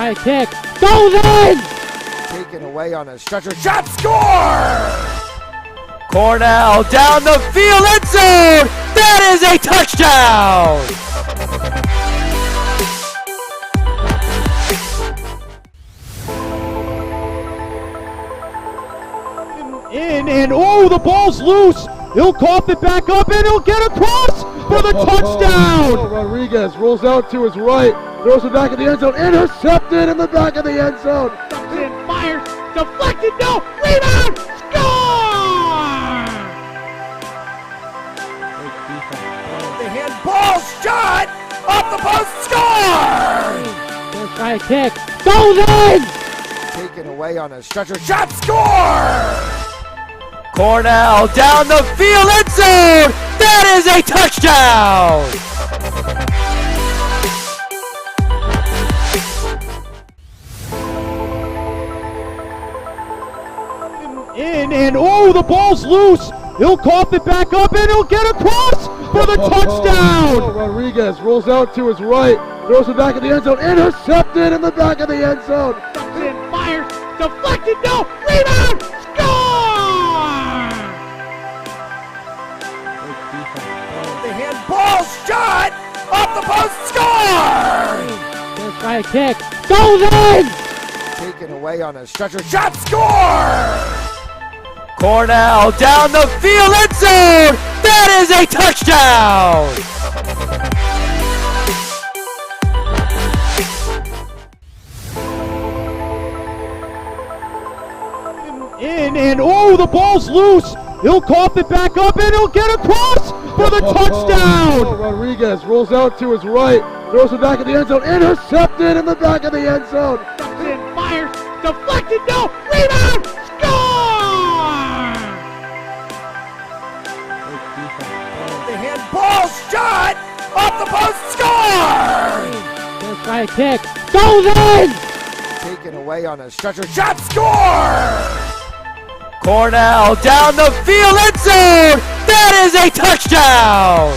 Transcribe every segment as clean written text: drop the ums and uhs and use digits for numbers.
High kick. Goes in! Taken away on a stretcher. Shot score! Cornell down the field, end zone! That is a touchdown! In and oh, the ball's loose. He'll cough it back up and he'll get across for the touchdown. Rodriguez rolls out to his right, throws it back in the end zone, intercepted in the back of the end zone. And fires, deflected, no, rebound, score! The handball shot off the post, score! First high kick, goes in! Taken away on a stretcher. Shot score! Cornell down the field, end zone! That is a touchdown! In and oh, the ball's loose. He'll cough it back up and he'll get across for the touchdown. Rodriguez rolls out to his right, throws it back in the end zone, intercepted in the back of the end zone. And fires, deflected, no, rebound, score! The handball shot off the post, score! First high kick, goes in! Taken away on a stretcher. Shot score! Cornell down the field, end zone! That is a touchdown! In and oh, the ball's loose. He'll cough it back up and he'll get across for the touchdown. Rodriguez rolls out to his right, throws it back in the end zone, intercepted in the back of the end zone. And fires, deflected, no, rebound, score! The handball shot off the post, score! First high kick, goes in! Taken away on a stretcher. Shot score! Cornell down the field, end zone! That is a touchdown!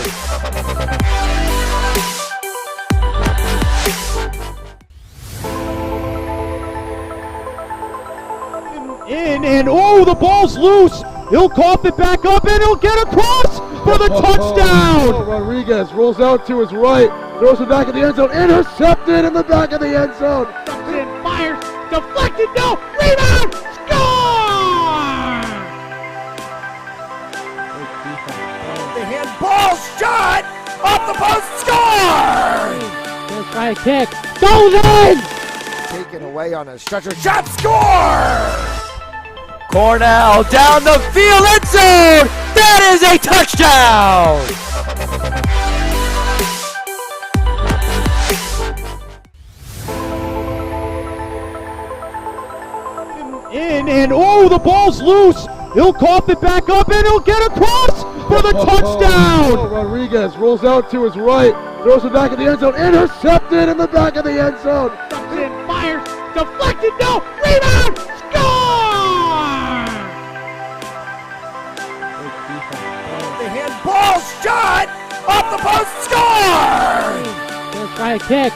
In and oh, the ball's loose. He'll cough it back up and he'll get across for the touchdown. Rodriguez rolls out to his right, throws it back in the end zone, intercepted in the back of the end zone. And fires, deflected, no, rebound, score! The handball shot off the post, score! First high kick, goes in! Taken away on a stretcher. Shot score! Cornell down the field, end zone! That is a touchdown! In and oh, the ball's loose. He'll cough it back up and he'll get across for the touchdown. Rodriguez rolls out to his right, throws it back in the end zone, intercepted in the back of the end zone. And fires, deflected, no, rebound, score! The handball shot off the post, score! First high kick.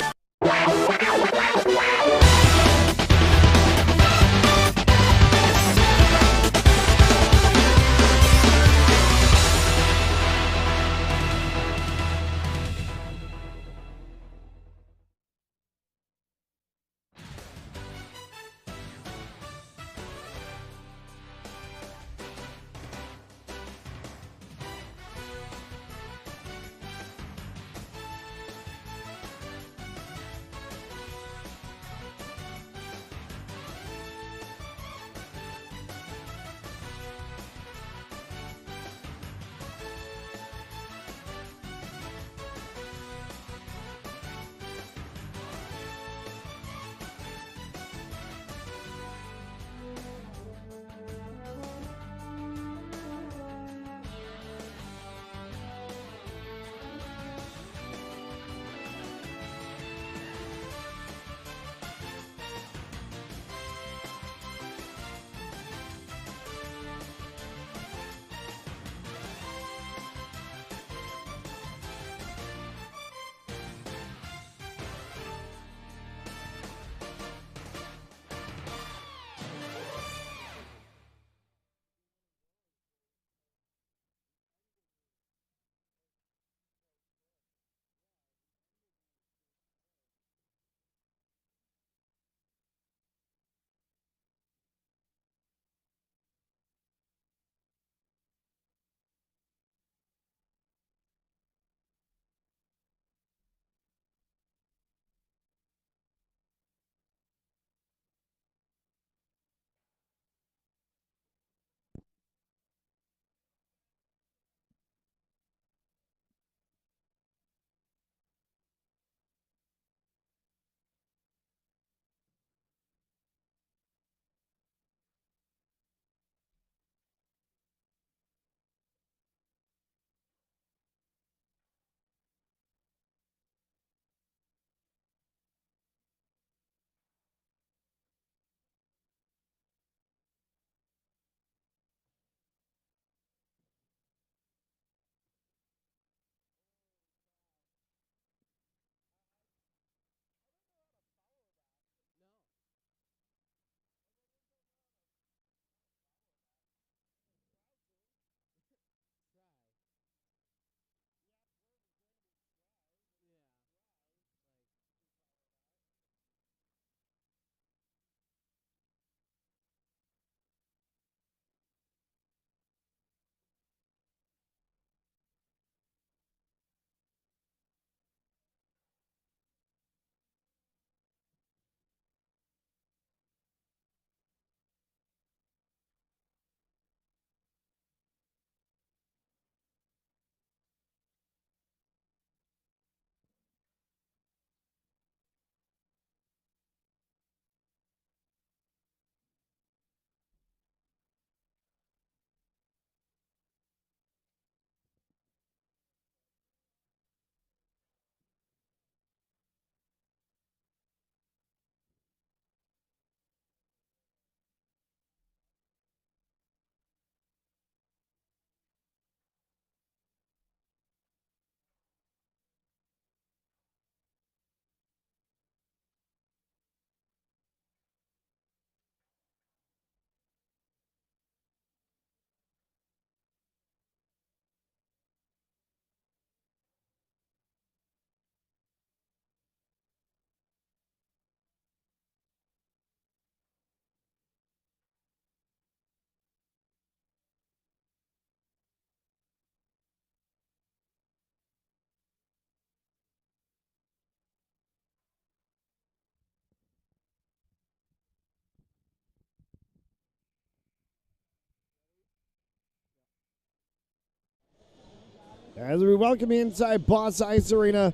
As we welcome you inside Boss Ice Arena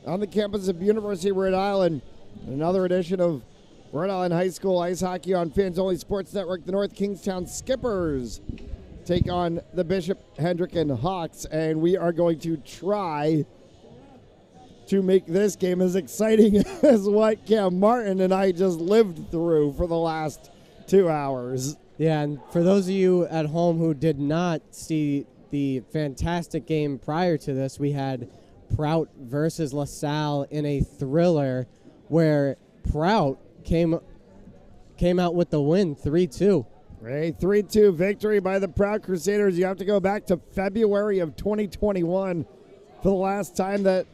on the campus of University of Rhode Island, another edition of Rhode Island High School Ice Hockey on Fans Only Sports Network. The North Kingstown Skippers take on the Bishop Hendricken Hawks, and we are going to try to make this game as exciting as what Cam Martin and I just lived through for the last 2 hours. Yeah, and for those of you at home who did not see the fantastic game prior to this, we had Prout versus LaSalle in a thriller where Prout came out with the win, 3-2. A 3-2 victory by the Proud Crusaders. You have to go back to February of 2021 for the last time that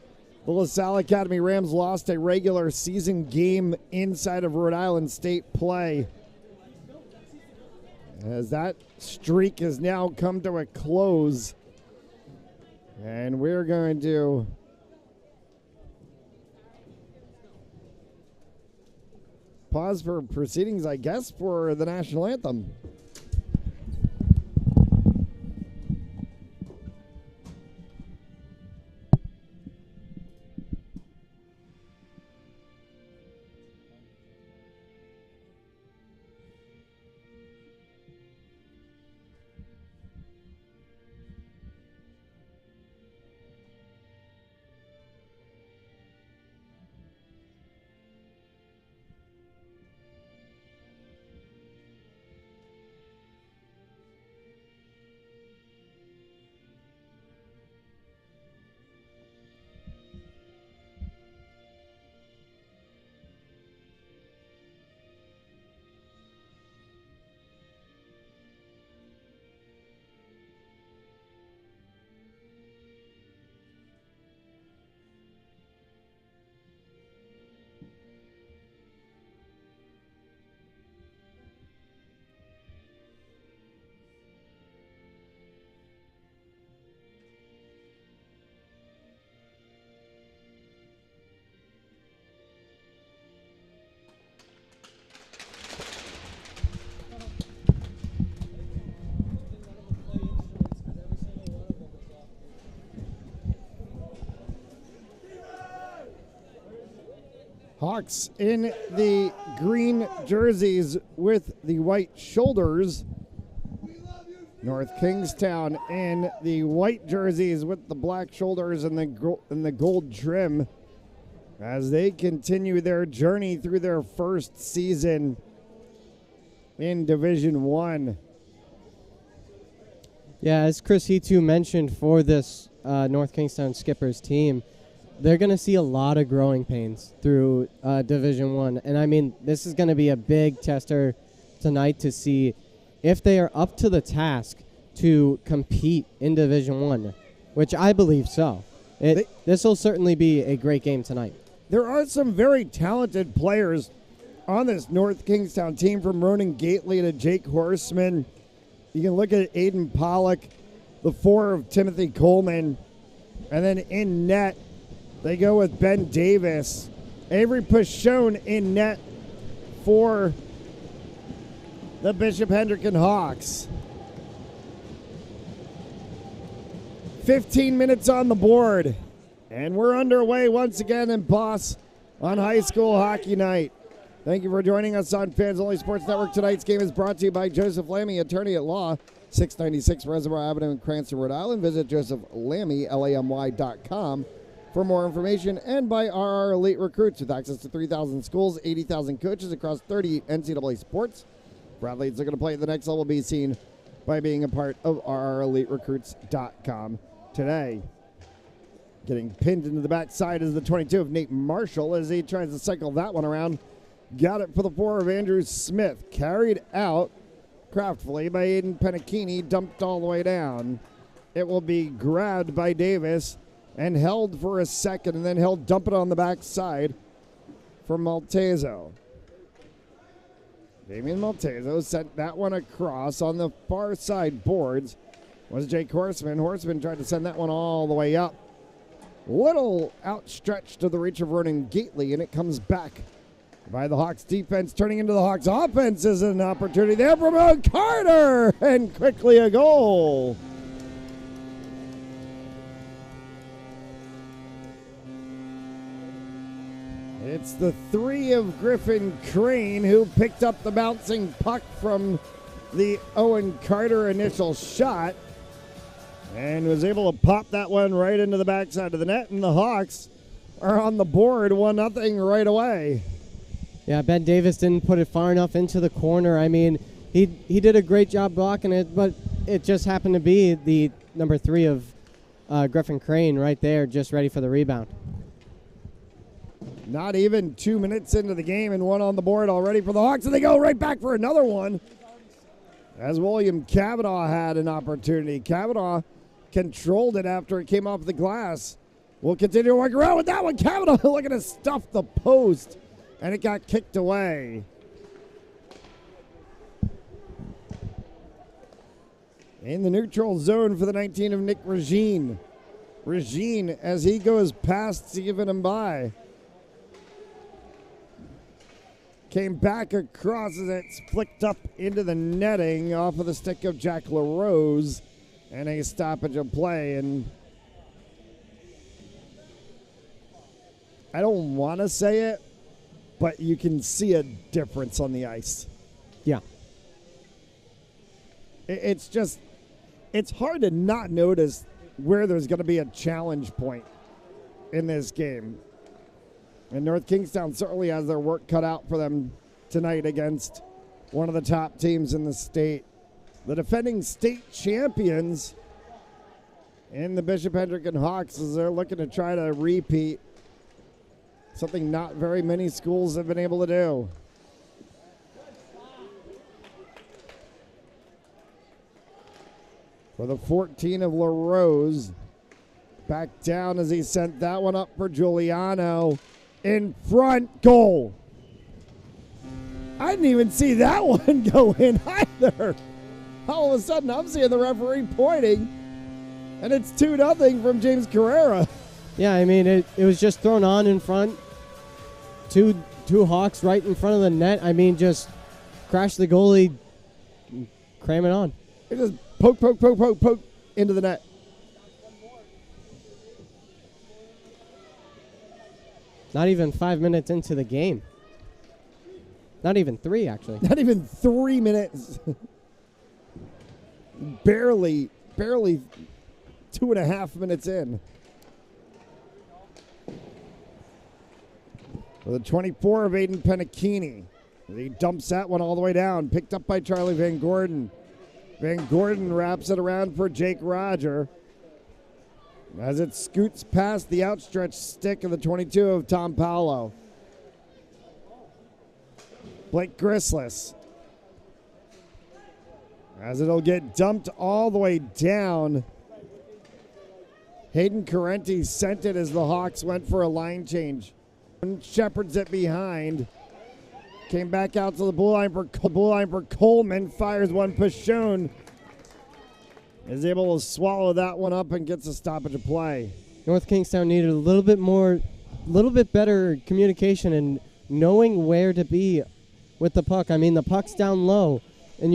the LaSalle Academy Rams lost a regular season game inside of Rhode Island State play. As that streak has now come to a close. And we're going to pause for proceedings, I guess, for the national anthem. Hawks in the green jerseys with the white shoulders. North Kingstown in the white jerseys with the black shoulders and the gold trim as they continue their journey through their first season in Division One. Yeah, as Chris Hetu mentioned for this North Kingstown Skippers team, they're going to see a lot of growing pains through Division One. And, I mean, this is going to be a big tester tonight to see if they are up to the task to compete in Division One, which I believe so. This will certainly be a great game tonight. There are some very talented players on this North Kingstown team, from Ronan Gately to Jake Horseman. You can look at Aiden Pollock, the 4 of Timothy Coleman, and then in net, they go with Ben Davis. Avery Pashone in net for the Bishop Hendricken Hawks. 15 minutes on the board. And we're underway once again in Boss on High School Hockey Night. Thank you for joining us on Fans Only Sports Network. Tonight's game is brought to you by Joseph Lammy, attorney at law, 696 Reservoir Avenue in Cranston, Rhode Island. Visit josephlammy.com for more information, and by RR Elite Recruits with access to 3,000 schools, 80,000 coaches across 30 NCAA sports. For athletes that are going to play at the next level, be seen by being a part of RREliteRecruits.com today. Getting pinned into the backside is the 22 of Nate Marshall as he tries to cycle that one around. Got it for the 4 of Andrew Smith. Carried out craftfully by Aiden Penachini, dumped all the way down. It will be grabbed by Davis and held for a second, and then he'll dump it on the backside for Maltezo. Damian Maltezo sent that one across on the far side boards. Was Jake Horseman. Horseman tried to send that one all the way up. Little outstretched to the reach of Ronan Gately, and it comes back by the Hawks defense, turning into the Hawks offense. Is an opportunity there for Mo Carter, and quickly a goal. It's the 3 of Griffin Crane who picked up the bouncing puck from the Owen Carter initial shot and was able to pop that one right into the backside of the net, and the Hawks are on the board 1-0 right away. Yeah, Ben Davis didn't put it far enough into the corner. I mean, he did a great job blocking it, but it just happened to be the number 3 of Griffin Crane right there, just ready for the rebound. Not even 2 minutes into the game and one on the board already for the Hawks, and they go right back for another one as William Cavanaugh had an opportunity. Cavanaugh controlled it after it came off the glass. We'll continue to work around with that one. Cavanaugh looking to stuff the post, and it got kicked away. In the neutral zone for the 19 of Nick Regine. Regine, as he goes past Stephen Mbai, came back across as it's flicked up into the netting off of the stick of Jack LaRose, and a stoppage of play. And I don't want to say it, but you can see a difference on the ice. Yeah. It's just, it's hard to not notice where there's going to be a challenge point in this game. And North Kingstown certainly has their work cut out for them tonight against one of the top teams in the state. The defending state champions in the Bishop Hendricken Hawks, as they're looking to try to repeat something not very many schools have been able to do. For the 14 of LaRose, back down as he sent that one up for Giuliano. In front, goal. I didn't even see that one go in either. All of a sudden, I'm seeing the referee pointing, and it's 2-0 from James Carrera. Yeah, I mean, it was just thrown on in front. Two Hawks right in front of the net. I mean, just crash the goalie, cram it on. It just poke into the net. Not even 5 minutes into the game. Not even 3, actually. Not even 3 minutes. barely 2.5 minutes in. For the 24 of Aiden Pennicchini. He dumps that one all the way down. Picked up by Charlie Van Gordon. Van Gordon wraps it around for Jake Roger as it scoots past the outstretched stick of the 22 of Tom Paolo. Blake Grislis, as it'll get dumped all the way down. Hayden Carenti sent it as the Hawks went for a line change. Shepherds it behind. Came back out to the blue line for Coleman. Fires one. Pashone is able to swallow that one up and gets a stoppage of play. North Kingstown needed a little bit better communication and knowing where to be with the puck. I mean, the puck's down low, and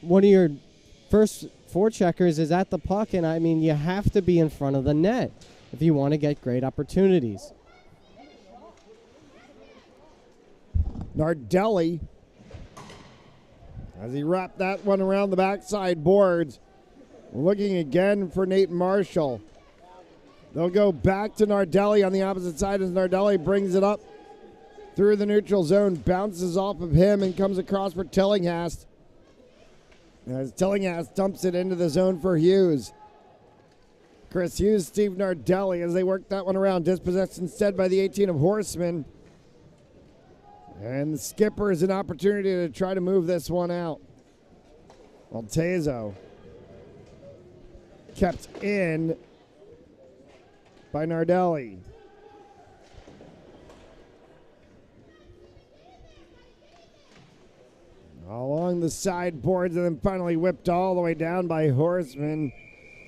one of your first forecheckers is at the puck, and I mean, you have to be in front of the net if you want to get great opportunities. Nardelli, as he wrapped that one around the backside boards, looking again for Nate Marshall. They'll go back to Nardelli on the opposite side as Nardelli brings it up through the neutral zone, bounces off of him and comes across for Tillinghast. As Tillinghast dumps it into the zone for Hughes. Chris Hughes, Steve Nardelli, as they work that one around, dispossessed instead by the 18 of Horseman. And the skipper is an opportunity to try to move this one out. Maltezo kept in by Nardelli. Along the sideboards and then finally whipped all the way down by Horseman.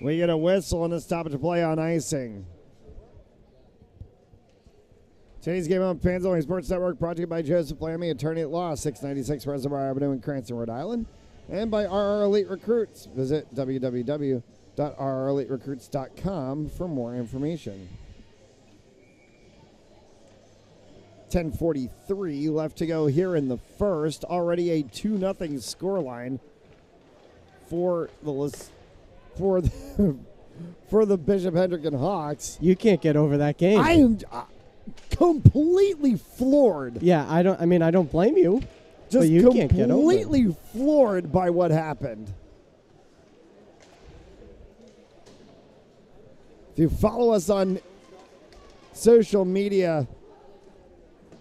We get a whistle and a stoppage of play on icing. Today's game on Fans Only Sports Network brought to you by Joseph Lammy, attorney at law, 696 Reservoir Avenue in Cranston, Rhode Island, and by RR Elite Recruits. Visit www.rreliterecruits.com for more information. 10:43 left to go here in the first. Already a 2-0 scoreline for the Bishop Hendricken Hawks. You can't get over that game. I am completely floored. Yeah, I don't blame you. Just but you can't get over it. completely floored by what happened. If you follow us on social media,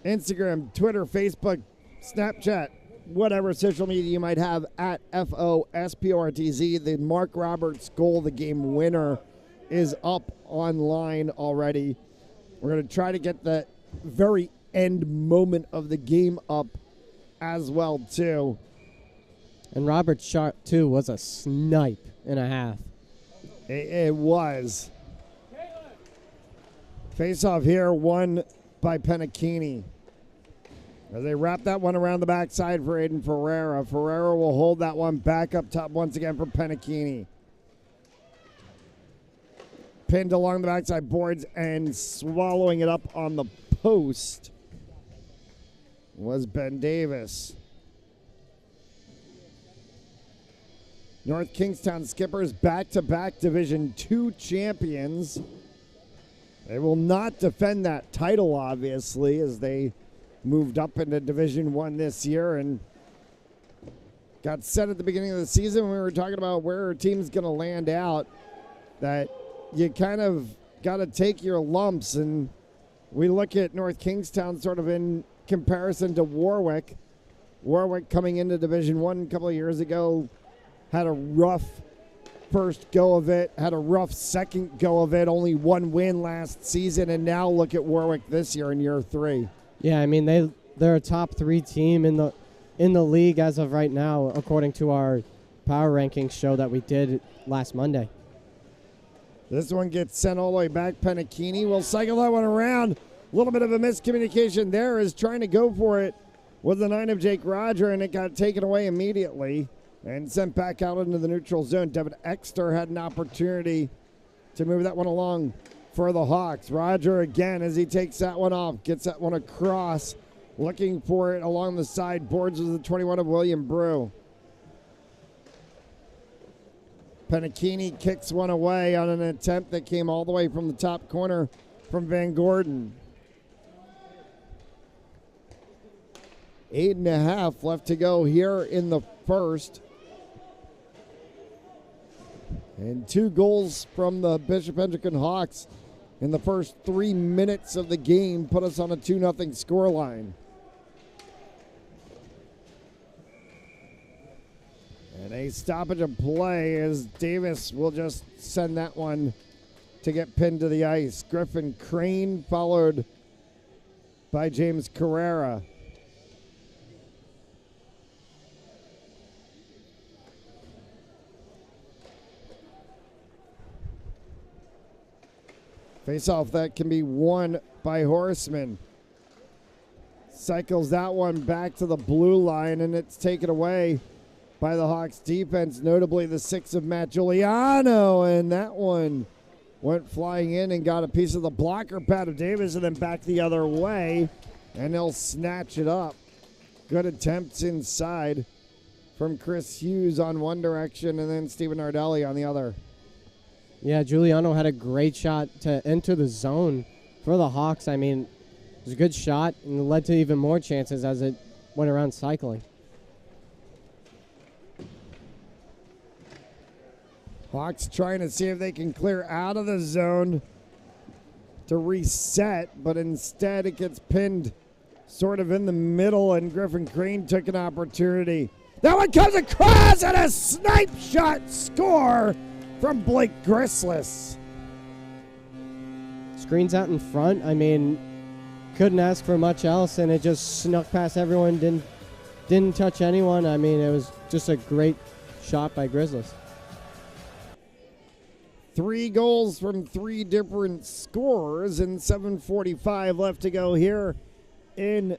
Instagram, Twitter, Facebook, Snapchat, whatever social media you might have, at FOSPORTZ, the Mark Roberts goal, the game winner, is up online already. We're going to try to get the very end moment of the game up as well, too. And Robert's shot, too, was a snipe and a half. It was. Face-off here, won by Penachini. As they wrap that one around the backside for Aiden Ferreira. Ferreira will hold that one back up top once again for Penachini. Pinned along the backside boards and swallowing it up on the post was Ben Davis. North Kingstown Skippers back-to-back Division II champions. They will not defend that title, obviously, as they moved up into Division I this year and got set at the beginning of the season when we were talking about where our team's going to land out, that you kind of got to take your lumps. And we look at North Kingstown sort of in comparison to Warwick. Warwick coming into Division I a couple of years ago had a rough first go of it, had a rough second go of it, only one win last season, and now look at Warwick this year in year 3. Yeah, I mean they're a top 3 team in the league as of right now, according to our power rankings show that we did last Monday. This one gets sent all the way back. Penachini will cycle that one around. A little bit of a miscommunication there, is trying to go for it with the 9 of Jake Roger, and it got taken away immediately and sent back out into the neutral zone. Devin Exter had an opportunity to move that one along for the Hawks. Roger again as he takes that one off, gets that one across, looking for it along the side boards with the 21 of William Brew. Penachini kicks one away on an attempt that came all the way from the top corner from Van Gordon. 8.5 left to go here in the first. And 2 goals from the Bishop Hendricken Hawks in the first 3 minutes of the game put us on a 2-0 scoreline. And a stoppage of play as Davis will just send that one to get pinned to the ice. Griffin Crane followed by James Carrera. Face-off that can be won by Horseman. Cycles that one back to the blue line, and it's taken away by the Hawks defense, notably the 6 of Matt Giuliano, and that one went flying in and got a piece of the blocker pad of Davis and then back the other way, and they'll snatch it up. Good attempts inside from Chris Hughes on one direction and then Stephen Nardelli on the other. Yeah, Giuliano had a great shot to enter the zone for the Hawks. I mean, it was a good shot and led to even more chances as it went around cycling. Hawks trying to see if they can clear out of the zone to reset, but instead it gets pinned sort of in the middle, and Griffin Crane took an opportunity. That one comes across, and a snipe shot score from Blake Grislis. Screens out in front. I mean, couldn't ask for much else, and it just snuck past everyone, didn't touch anyone. I mean, it was just a great shot by Grislis. 3 goals from 3 different scorers, and 7:45 left to go here in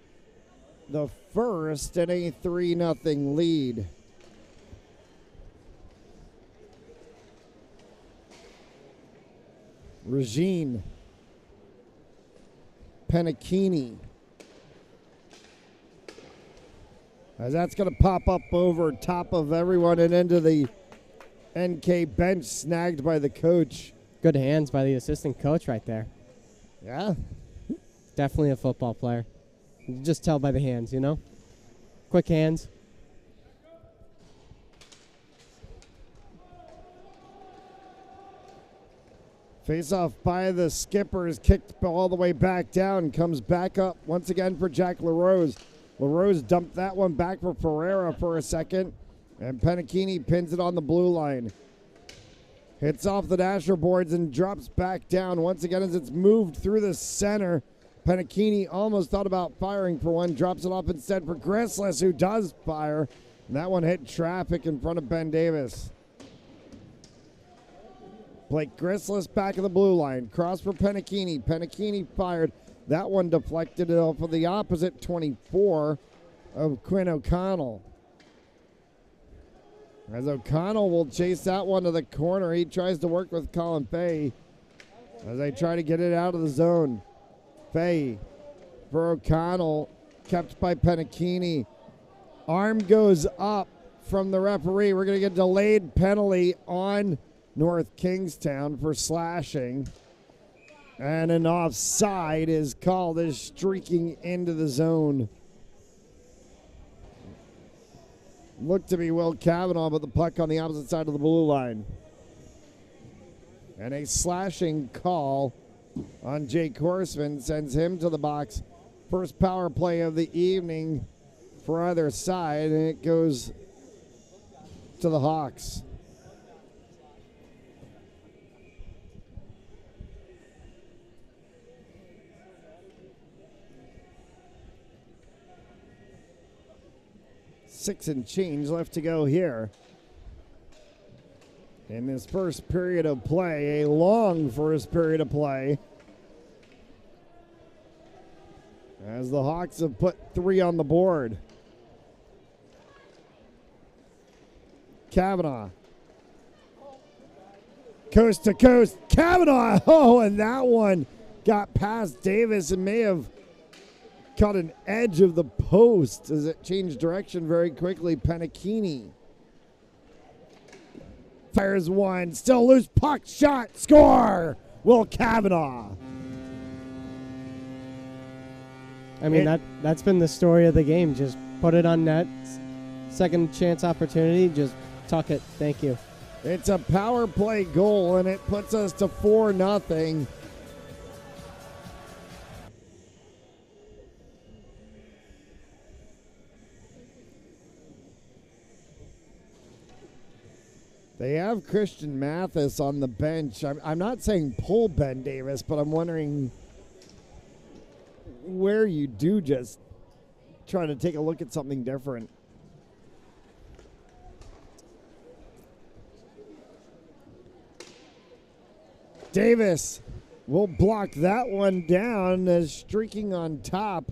the first, and a 3-0 lead. Regine, Penachini, As that's going to pop up over top of everyone and into the NK bench, snagged by the coach. Good hands by the assistant coach right there. Yeah. Definitely a football player. You just tell by the hands, you know? Quick hands. Face off by the Skippers, kicked all the way back down, comes back up once again for Jack LaRose. LaRose dumped that one back for Ferreira for a second, and Penachini pins it on the blue line. Hits off the dasher boards and drops back down once again as it's moved through the center. Penachini almost thought about firing for one, drops it off instead for Grislis, who does fire. And that one hit traffic in front of Ben Davis. Blake Grislis back of the blue line. Cross for Penachini. Penachini fired. That one deflected off of the opposite 24 of Quinn O'Connell. As O'Connell will chase that one to the corner. He tries to work with Colin Fay as they try to get it out of the zone. Fay for O'Connell, kept by Penachini. Arm goes up from the referee. We're going to get a delayed penalty on North Kingstown for slashing. And an offside is called as streaking into the zone. Looked to be Will Cavanaugh, but the puck on the opposite side of the blue line. And a slashing call on Jake Horseman sends him to the box. First power play of the evening for either side, and it goes to the Hawks. Six and change left to go here in this first period of play, a long first period of play, as the Hawks have put 3 on the board. Cavanaugh, coast to coast, Cavanaugh, oh, and that one got past Davis and may have caught an edge of the post as it changed direction very quickly. Penachini fires one, still loose, puck, shot, score! Will Cavanaugh. I mean, that's been the story of the game. Just put it on net. Second chance opportunity, just tuck it. Thank you. It's a power play goal, and it puts us to 4-0. They have Christian Mathis on the bench. I'm not saying pull Ben Davis, but I'm wondering where you do just try to take a look at something different. Davis will block that one down as streaking on top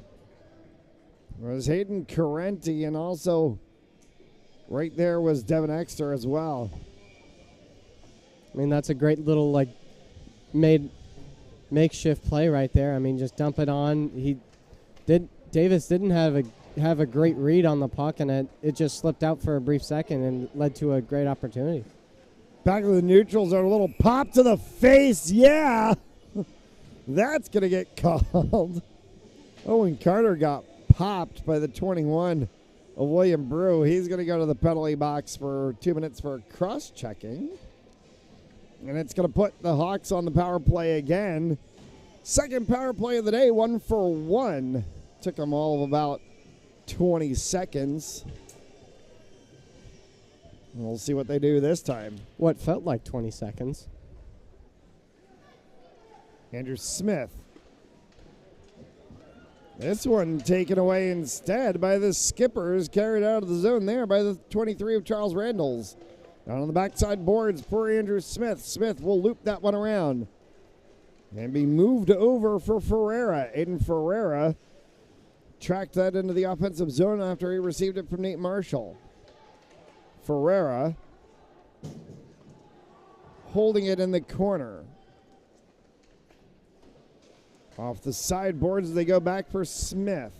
was Hayden Carenti, and also right there was Devin Exter as well. I mean, that's a great little makeshift play right there. I mean, just dump it on. Davis didn't have a great read on the puck, and it just slipped out for a brief second and led to a great opportunity. Back of the neutrals are a little pop to the face. Yeah, that's gonna get called. Owen Carter got popped by the 21 of William Brew. He's gonna go to the penalty box for 2 minutes for cross-checking. And it's going to put the Hawks on the power play again. Second power play of the day, 1 for 1. Took them all of about 20 seconds. We'll see what they do this time. What felt like 20 seconds. Andrew Smith. This one taken away instead by the Skippers, carried out of the zone there by the 23 of Charles Randalls. Down on the backside boards for Andrew Smith. Smith will loop that one around and be moved over for Ferreira. Aiden Ferreira tracked that into the offensive zone after he received it from Nate Marshall. Ferreira holding it in the corner. Off the sideboards, they go back for Smith.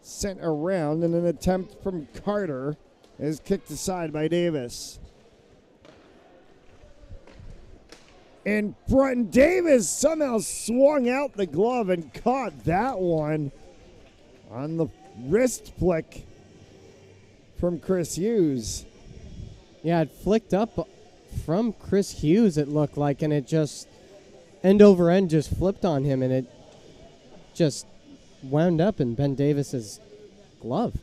sent around, and an attempt from Carter is kicked aside by Davis. In front, and Davis somehow swung out the glove and caught that one on the wrist flick from Chris Hughes. Yeah, it flicked up from Chris Hughes, it looked like, and it just end over end just flipped on him, and it just wound up in Ben Davis's glove.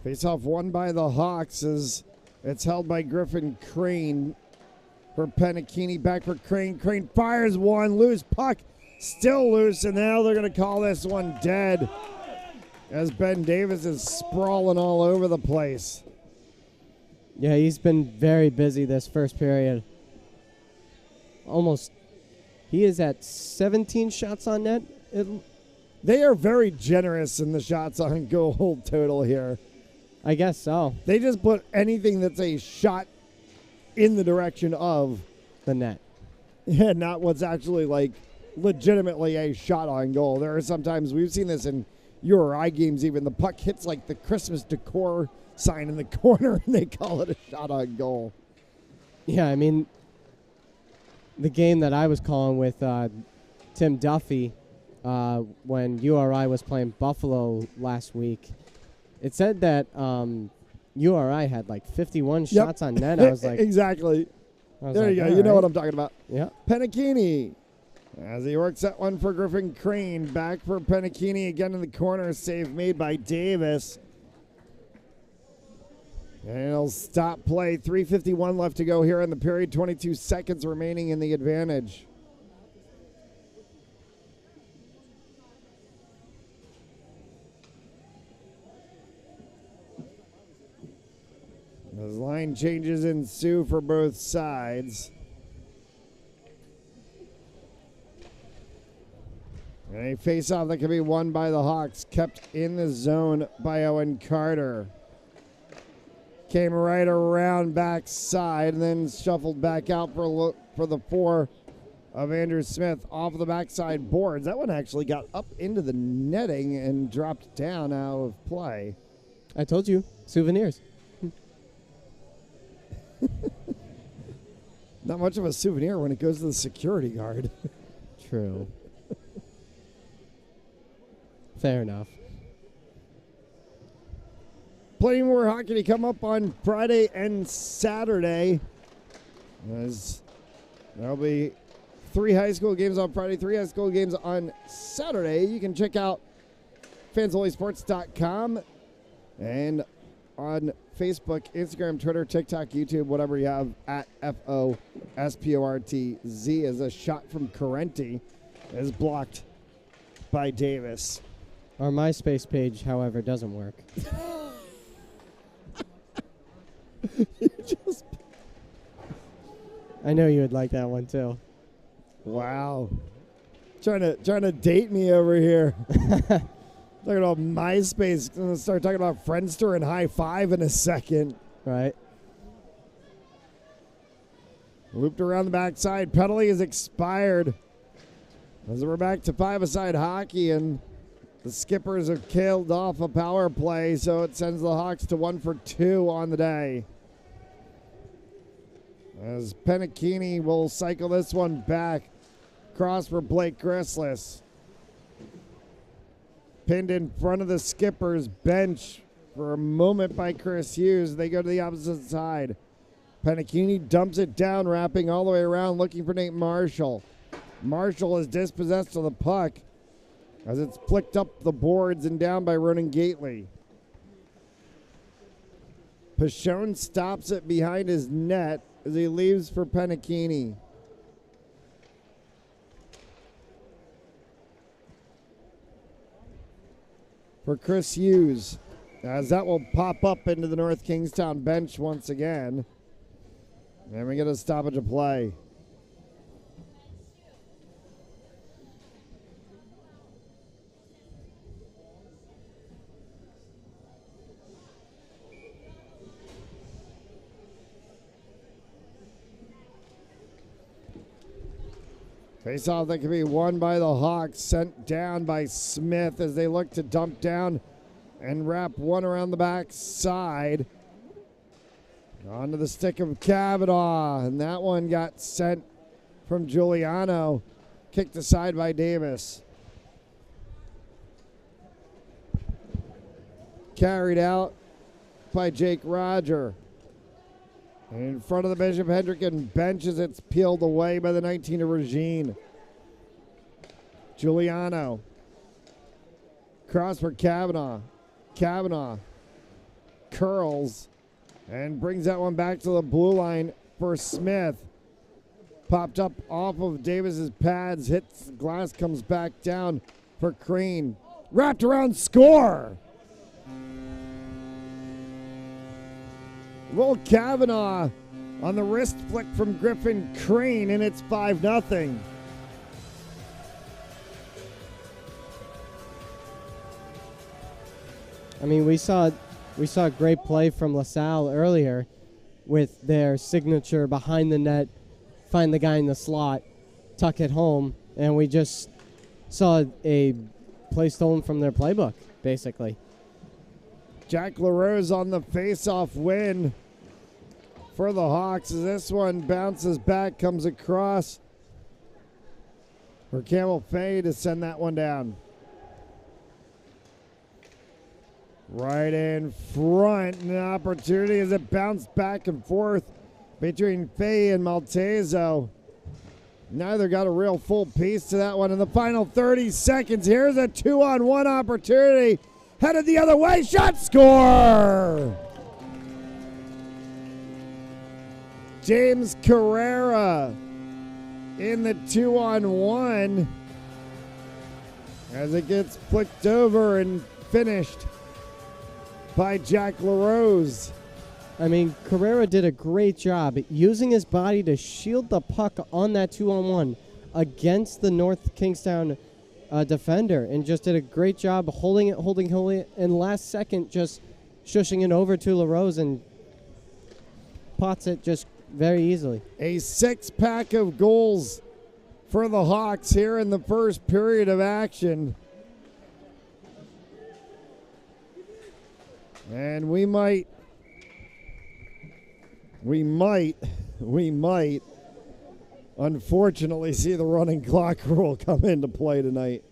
Face-off won by the Hawks as it's held by Griffin Crane for Penakini. Back for Crane. Crane fires one. Loose puck. Still loose, and now they're going to call this one dead as Ben Davis is sprawling all over the place. Yeah, he's been very busy this first period. He is at 17 shots on net. They are very generous in the shots on goal total here. I guess so. They just put anything that's a shot in the direction of the net. Yeah, not what's actually like legitimately a shot on goal. There are sometimes we've seen this in URI games even. The puck hits like the Christmas decor sign in the corner and they call it a shot on goal. Yeah, I mean, the game that I was calling with Tim Duffy when URI was playing Buffalo last week, it said that URI had like 51 shots on net. I was like, exactly. There you go. You know what I'm talking about. Yeah. Penakini as he works that one for Griffin Crane. Back for Penakini again in the corner. Save made by Davis. And it'll stop play. 3:51 left to go here in the period. 22 seconds remaining in the advantage. As line changes ensue for both sides. And a face-off that can be won by the Hawks, kept in the zone by Owen Carter. Came right around backside and then shuffled back out for the four of Andrew Smith off of the backside boards. That one actually got up into the netting and dropped down out of play. I told you, souvenirs. Not much of a souvenir when it goes to the security guard. True. Fair enough. Plenty more hockey to come up on Friday and Saturday. As there'll be 3 high school games on Friday, 3 high school games on Saturday. You can check out fansonlysports.com and on Facebook, Instagram, Twitter, TikTok, YouTube, whatever you have, at FOSPORTZ, as a shot from Carenti is blocked by Davis. Our MySpace page, however, doesn't work. I know you would like that one too. Wow. Trying to date me over here. Talking about MySpace. I'm going to start talking about Friendster and High Five in a second. Right. Looped around the backside. Penalty is expired. As we're back to 5-a-side hockey, and the Skippers have killed off a power play, so it sends the Hawks to 1 for 2 on the day. As Penakini will cycle this one back. Cross for Blake Grislis. Pinned in front of the Skippers bench for a moment by Chris Hughes. They go to the opposite side. Penakini dumps it down, wrapping all the way around, looking for Nate Marshall. Marshall is dispossessed of the puck as it's flicked up the boards and down by Ronan Gately. Pashone stops it behind his net as he leaves for Penakini. For Chris Hughes, as that will pop up into the North Kingstown bench once again. And we get a stoppage of play. Face-off that can be won by the Hawks, sent down by Smith as they look to dump down and wrap one around the back side. Onto the stick of Kavanaugh, and that one got sent from Giuliano. Kicked aside by Davis. Carried out by Jake Roger. In front of the Bishop Hendricken bench as it's peeled away by the 19 of Regine. Giuliano. Cross for Kavanaugh. Kavanaugh curls and brings that one back to the blue line for Smith. Popped up off of Davis's pads, hits glass, comes back down for Crane. Wrapped around, score! Will Kavanaugh on the wrist flick from Griffin Crane, and it's 5-0. I mean, we saw a great play from LaSalle earlier with their signature behind the net, find the guy in the slot, tuck it home, and we just saw a play stolen from their playbook, basically. Jack LaRose on the face-off win for the Hawks as this one bounces back, comes across for Camel Fay to send that one down. Right in front, an opportunity as it bounced back and forth between Fay and Maltezo. Neither got a real full piece to that one. In the final 30 seconds, here's a 2-on-1 opportunity. Headed the other way, shot, score! James Carrera in the 2-on-1 as it gets flicked over and finished by Jack LaRose. I mean, Carrera did a great job using his body to shield the puck on that 2-on-1 against the North Kingstown defender, and just did a great job holding it, and last second just shushing it over to LaRose and pots it just very easily. A 6-pack of goals for the Hawks here in the first period of action. And we might unfortunately see the running clock rule come into play tonight.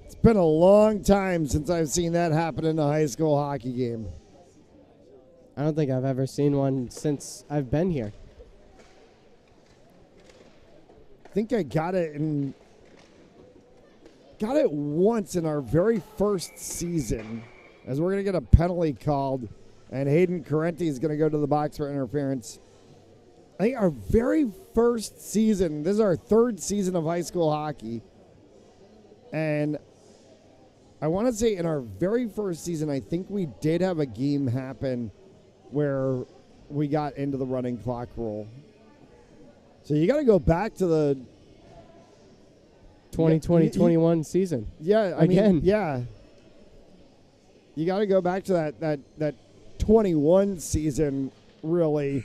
It's been a long time since I've seen that happen in a high school hockey game. I don't think I've ever seen one since I've been here. I think I got it once in our very first season, as we're going to get a penalty called, and Hayden Carenti is going to go to the box for interference. I think our very first season, this is our third season of high school hockey, and I want to say in our very first season, I think we did have a game happen where we got into the running clock rule. So you got to go back to the 2020-21 season. Yeah, I mean, yeah. You got to go back to that 21 season really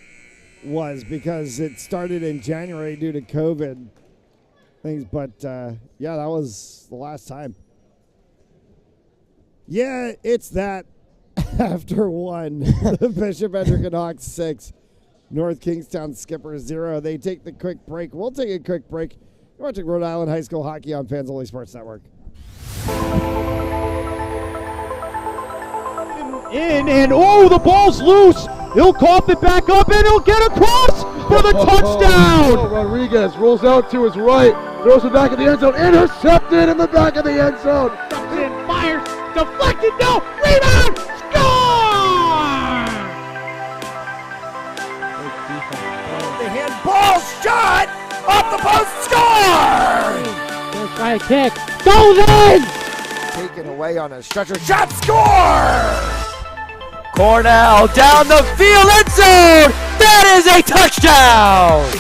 was, because it started in January due to COVID things. But, yeah, that was the last time. Yeah, it's that after one. The Bishop Hendricken Hawks 6, North Kingstown Skippers 0. They take the quick break. We'll take a quick break. You're watching Rhode Island High School Hockey on Fans Only Sports Network. The ball's loose. He'll cough it back up, and he'll get across for the touchdown. Rodriguez rolls out to his right, throws it back in the end zone, intercepted in the back of the end zone. Fires, deflected, no, rebound, score! The handball shot off the post, score! First try kick, goes in! Taken away on a stretcher, shot, score! Cornell down the field, end zone! That is a touchdown!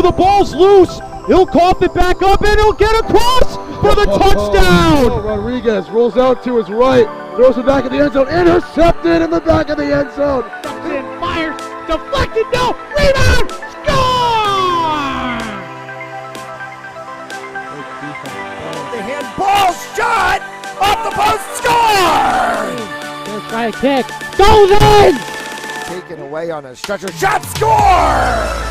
The ball's loose. He'll cough it back up, and he'll get across for the touchdown. Rodriguez rolls out to his right, throws it back in the end zone, intercepted in the back of the end zone. In, fires, deflected, no, rebound, score! The handball shot off the post, score! Gonna try a kick. Goes in! Taken away on a stretcher shot, score!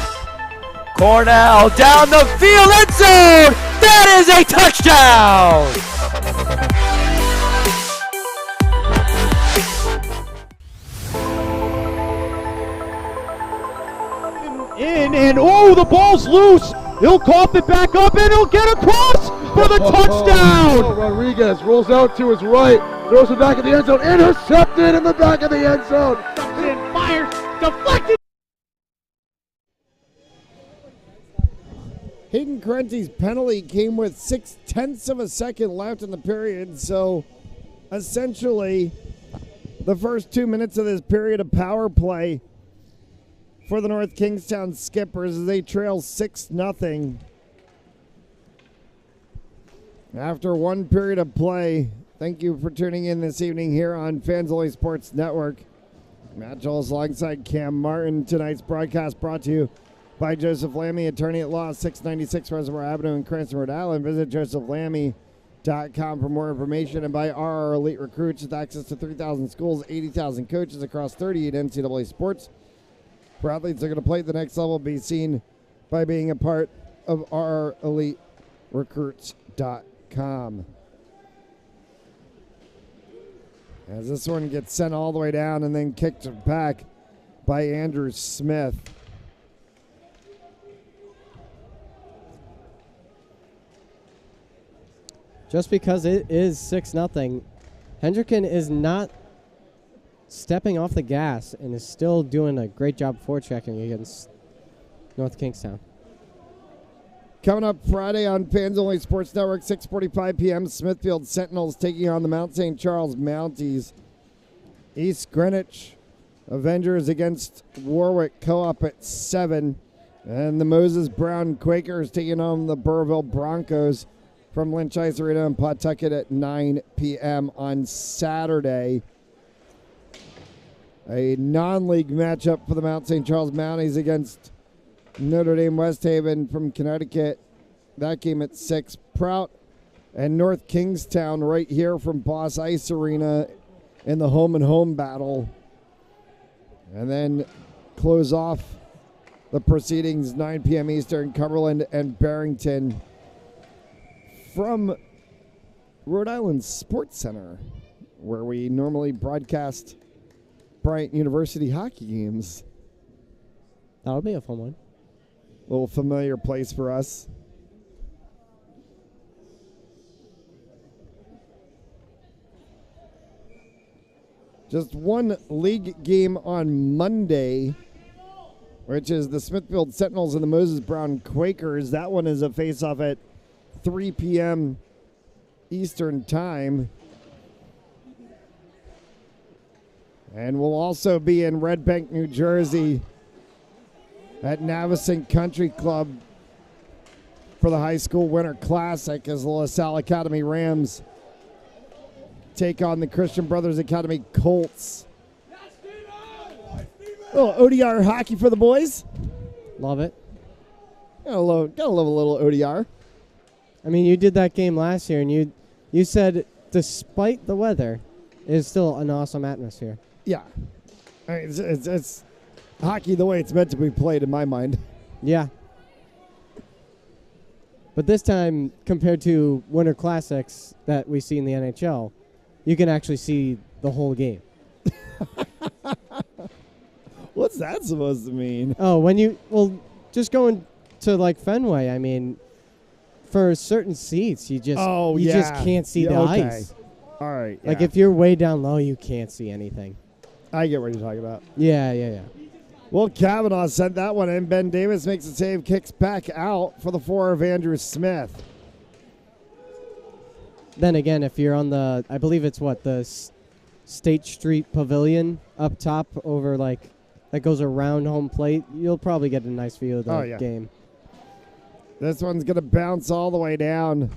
Cornell down the field, end zone! That is a touchdown! In, and oh, the ball's loose. He'll cough it back up, and he'll get across for the touchdown. Rodriguez rolls out to his right, throws it back in the end zone, intercepted in the back of the end zone. In, fires, deflected. Hayden Correnti's penalty came with 0.6 of a second left in the period, so essentially the first 2 minutes of this period of power play for the North Kingstown Skippers as they trail 6-0. After one period of play, thank you for tuning in this evening here on Fans Only Sports Network. Matt Jones alongside Cam Martin. Tonight's broadcast brought to you by Joseph Lammy, attorney at law, 696 Reservoir Avenue in Cranston, Rhode Island. Visit josephlammy.com for more information, and by RR Elite Recruits with access to 3,000 schools, 80,000 coaches across 38 NCAA sports. For athletes that are going to play at the next level, be seen by being a part of RREliteRecruits.com. As this one gets sent all the way down and then kicked back by Andrew Smith. Just because it is 6-0, Hendricken is not stepping off the gas and is still doing a great job forechecking against North Kingstown. Coming up Friday on Fans Only Sports Network, 6:45 p.m., Smithfield Sentinels taking on the Mount St. Charles Mounties. East Greenwich Avengers against Warwick Co-op at 7. And the Moses Brown Quakers taking on the Burrville Broncos from Lynch Ice Arena in Pawtucket at 9 p.m. on Saturday. A non-league matchup for the Mount St. Charles Mounties against Notre Dame West Haven from Connecticut. That game at 6. Prout and North Kingstown right here from Boss Ice Arena in the home-and-home battle. And then close off the proceedings, 9 p.m. Eastern, Cumberland and Barrington from Rhode Island Sports Center, where we normally broadcast Bryant University hockey games. That'll be a fun one. A little familiar place for us. Just one league game on Monday, which is the Smithfield Sentinels and the Moses Brown Quakers. That one is a face-off at 3 p.m. Eastern Time. And we'll also be in Red Bank, New Jersey at Navesink Country Club for the High School Winter Classic as the LaSalle Academy Rams take on the Christian Brothers Academy Colts. Little ODR hockey for the boys. Love it. Gotta love a little ODR. I mean, you did that game last year, and you said despite the weather, it is still an awesome atmosphere. Yeah. I mean, it's hockey the way it's meant to be played in my mind. Yeah. But this time, compared to Winter Classics that we see in the NHL, you can actually see the whole game. What's that supposed to mean? Oh, just going to like Fenway, I mean, for certain seats, you just can't see the ice. All right. Like if you're way down low, you can't see anything. I get what you're talking about. Yeah. Well, Kavanaugh sent that one in. Ben Davis makes a save, kicks back out for the 4 of Andrew Smith. Then again, if you're on the, I believe it's the State Street Pavilion up top over that goes around home plate, you'll probably get a nice view of the game. This one's going to bounce all the way down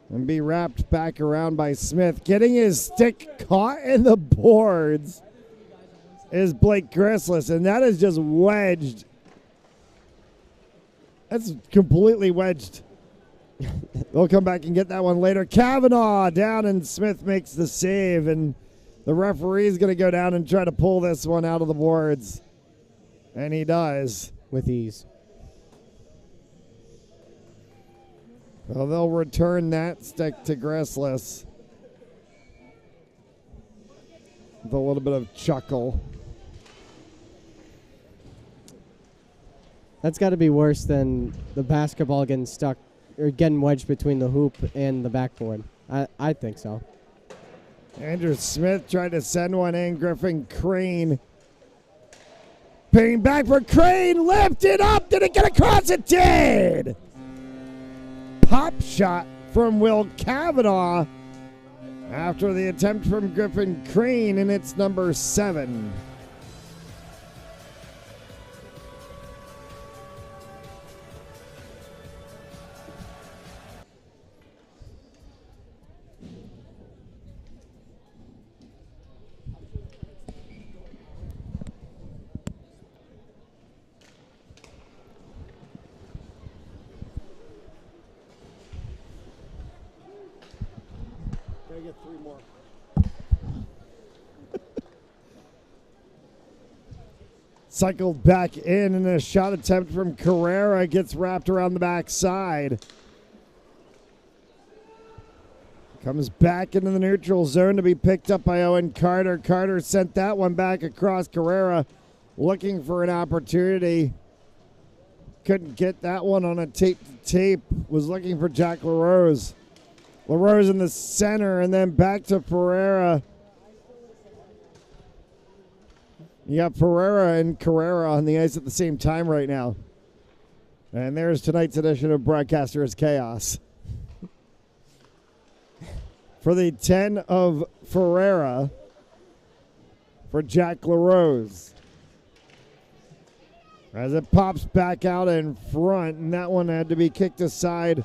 and be wrapped back around by Smith. Getting his stick caught in the boards is Blake Grislis, and that is just wedged. That's completely wedged. They'll come back and get that one later. Kavanaugh down, and Smith makes the save, and the referee is going to go down and try to pull this one out of the boards. And he does. With ease. Well, they'll return that stick to Grislis with a little bit of chuckle. That's got to be worse than the basketball getting stuck or getting wedged between the hoop and the backboard. I think so. Andrew Smith tried to send one in. Griffin Crane. Paying back for Crane. Lifted up. Did it get across? It did. Pop shot from Will Kavanaugh after the attempt from Griffin Crane, and it's number 7. Get 3 more. Cycled back in, and a shot attempt from Carrera gets wrapped around the backside. Comes back into the neutral zone to be picked up by Owen Carter. Carter sent that one back across. Carrera looking for an opportunity. Couldn't get that one on a tape-to-tape. Was looking for Jack LaRose. LaRose in the center, and then back to Pereira. You got Pereira and Carrera on the ice at the same time right now. And there's tonight's edition of Broadcasters Chaos. For the 10 of Ferreira, for Jack LaRose. As it pops back out in front, and that one had to be kicked aside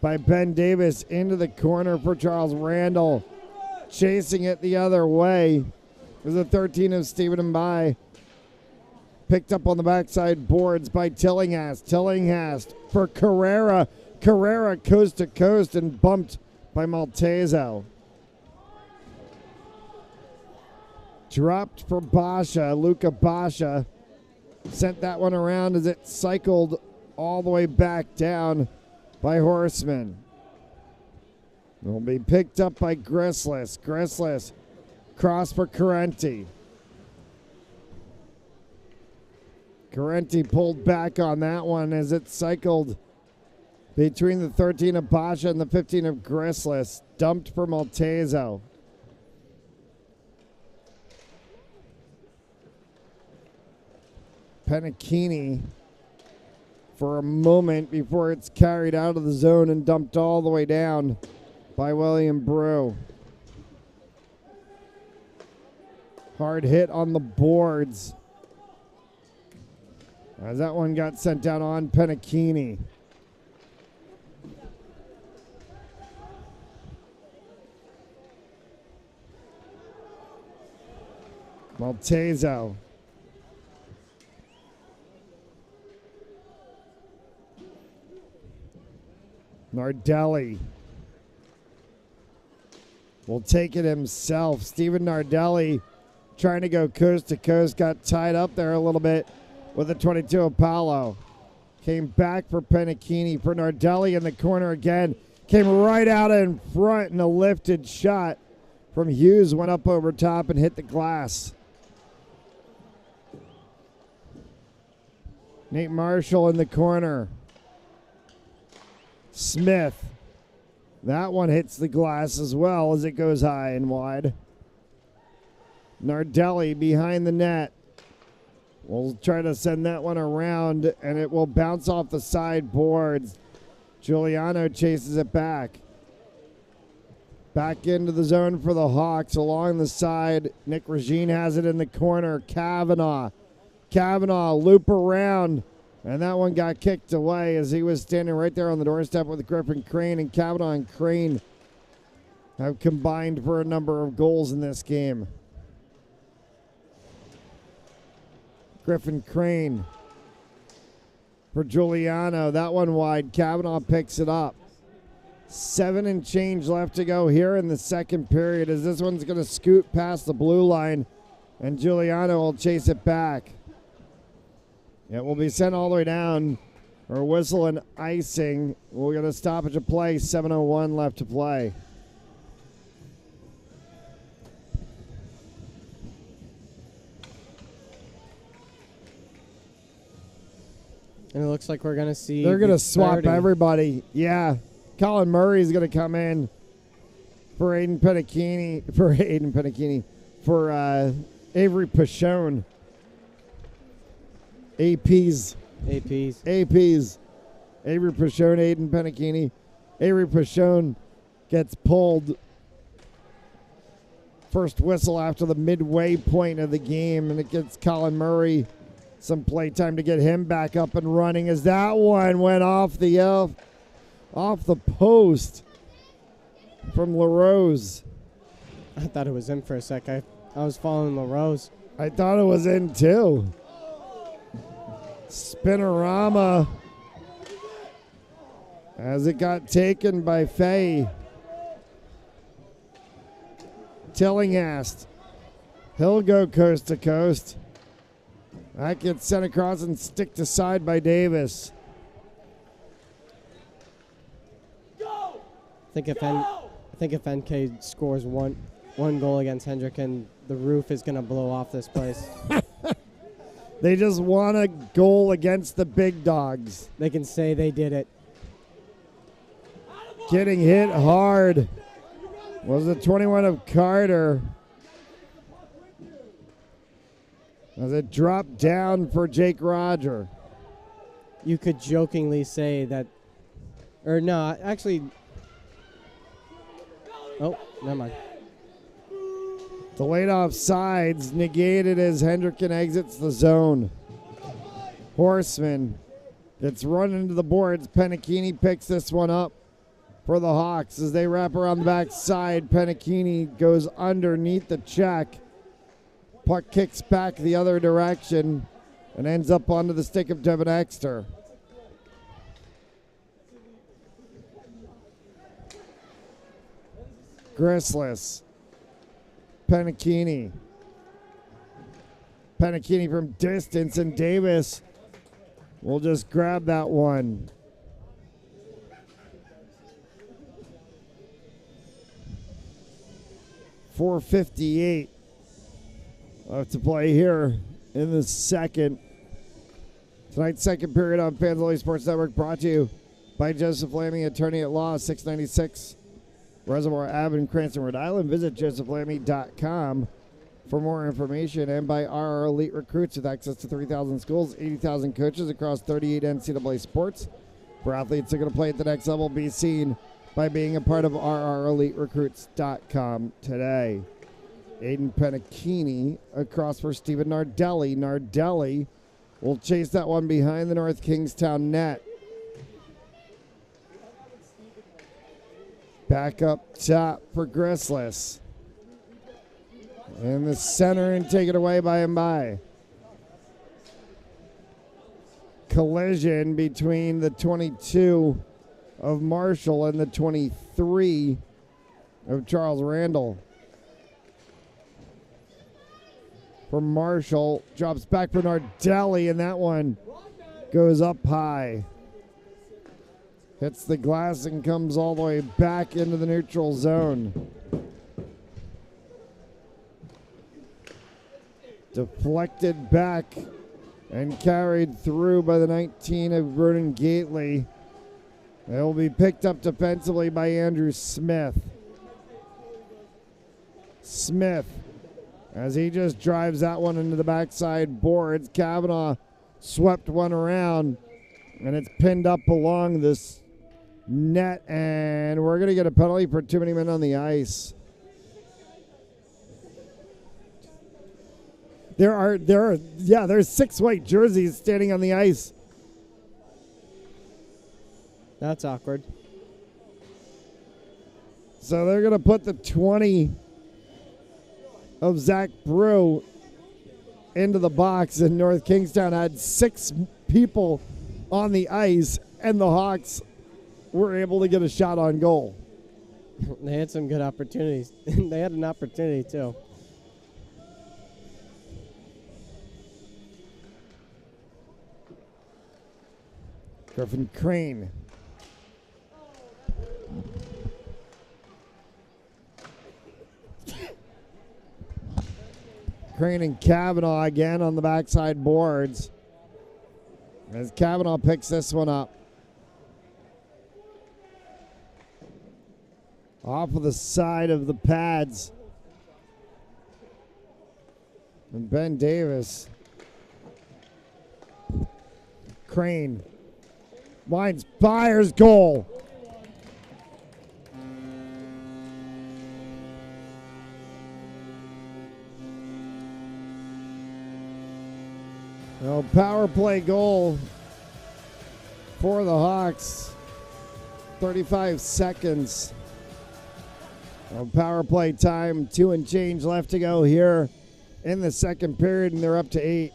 by Ben Davis into the corner for Charles Randall. Chasing it the other way is the 13 of Stephen Mbai. Picked up on the backside boards by Tillinghast. Tillinghast for Carrera. Carrera coast to coast and bumped by Maltezo. Dropped for Basha. Luca Basha sent that one around as it cycled all the way back down by Horseman. Will be picked up by Grislis. Grislis cross for Carenti. Carenti pulled back on that one as it cycled between the 13 of Basha and the 15 of Grislis. Dumped for Maltezo. Penachini for a moment before it's carried out of the zone and dumped all the way down by William Brew. Hard hit on the boards as that one got sent down on Penachini. Maltezo. Nardelli will take it himself. Steven Nardelli trying to go coast to coast. Got tied up there a little bit with the 22 Apollo. Came back for Penachini. For Nardelli in the corner again. Came right out in front, and a lifted shot from Hughes went up over top and hit the glass. Nate Marshall in the corner. Smith. That one hits the glass as well as it goes high and wide. Nardelli behind the net. We'll try to send that one around, and it will bounce off the side boards. Giuliano chases it back. Back into the zone for the Hawks along the side. Nick Regine has it in the corner. Kavanaugh. Kavanaugh loop around. And that one got kicked away as he was standing right there on the doorstep with Griffin Crane, and Kavanaugh and Crane have combined for a number of goals in this game. Griffin Crane for Giuliano. That one wide. Kavanaugh picks it up. 7 and change left to go here in the second period as this one's going to scoot past the blue line, and Giuliano will chase it back. It will be sent all the way down for whistle and icing. We're going to stoppage of play. 7:01 left to play. And it looks like we're going to see. They're going to swap 30. everybody. Yeah. Colin Murray's going to come in for Aiden Pennicchini. For Avery Pashone. APs. Avery Pashone, Aiden Pennicchini. Avery Pashone gets pulled. First whistle after the midway point of the game, and it gets Colin Murray some play time to get him back up and running as that one went off the post from LaRose. I thought it was in for a sec. I was following LaRose. I thought it was in too. Spinorama as it got taken by Fay. Tillinghast. He'll go coast to coast. That gets sent across and sticked aside by Davis. I think if NK scores one goal against Hendricken, the roof is going to blow off this place. They just want a goal against the big dogs. They can say they did it. Getting hit hard was the 21 of Carter. As it dropped down for Jake Roger. You could jokingly say that, or no, actually, oh, never mind. Delayed offsides negated as Hendricken exits the zone. Horseman gets run into the boards. Pennicchini picks this one up for the Hawks as they wrap around the backside. Pennicchini goes underneath the check. Puck kicks back the other direction and ends up onto the stick of Devin Exter. Grislis. Pennicchini. Pennicchini from distance, and Davis will just grab that one. .458 left to play here in the second. Tonight's second period on Fans Only Sports Network brought to you by Joseph Lammy, attorney at law, 696 Reservoir Ave in Cranston, Rhode Island. Visit josephlammy.com for more information, and by RR Elite Recruits with access to 3,000 schools, 80,000 coaches across 38 NCAA sports. For athletes that are going to play at the next level, be seen by being a part of RREliteRecruits.com today. Aiden Pennicchini across for Stephen Nardelli. Nardelli will chase that one behind the North Kingstown net. Back up top for Grislis. In the center and take it away by and by. Collision between the 22 of Marshall and the 23 of Charles Randall. For Marshall, drops back for Nardelli, and that one goes up high. Hits the glass and comes all the way back into the neutral zone. Deflected back and carried through by the 19 of Vernon Gately. It will be picked up defensively by Andrew Smith. Smith, as he just drives that one into the backside boards. Kavanaugh swept one around, and it's pinned up along this net, and we're going to get a penalty for too many men on the ice. There's 6 white jerseys standing on the ice That's awkward. So they're going to put the 20 of Zach Brew into the box, and North Kingstown had 6 people on the ice, and the Hawks were able to get a shot on goal. They had some good opportunities. They had an opportunity, too. Griffin Crane. Crane and Kavanaugh again on the backside boards. As Kavanaugh picks this one up. Off of the side of the pads. And Ben Davis. Crane. Winds, fires, goal. No power play goal for the Hawks. 35 seconds of power play time. 2 and change left to go here in the second period, and they're up to 8.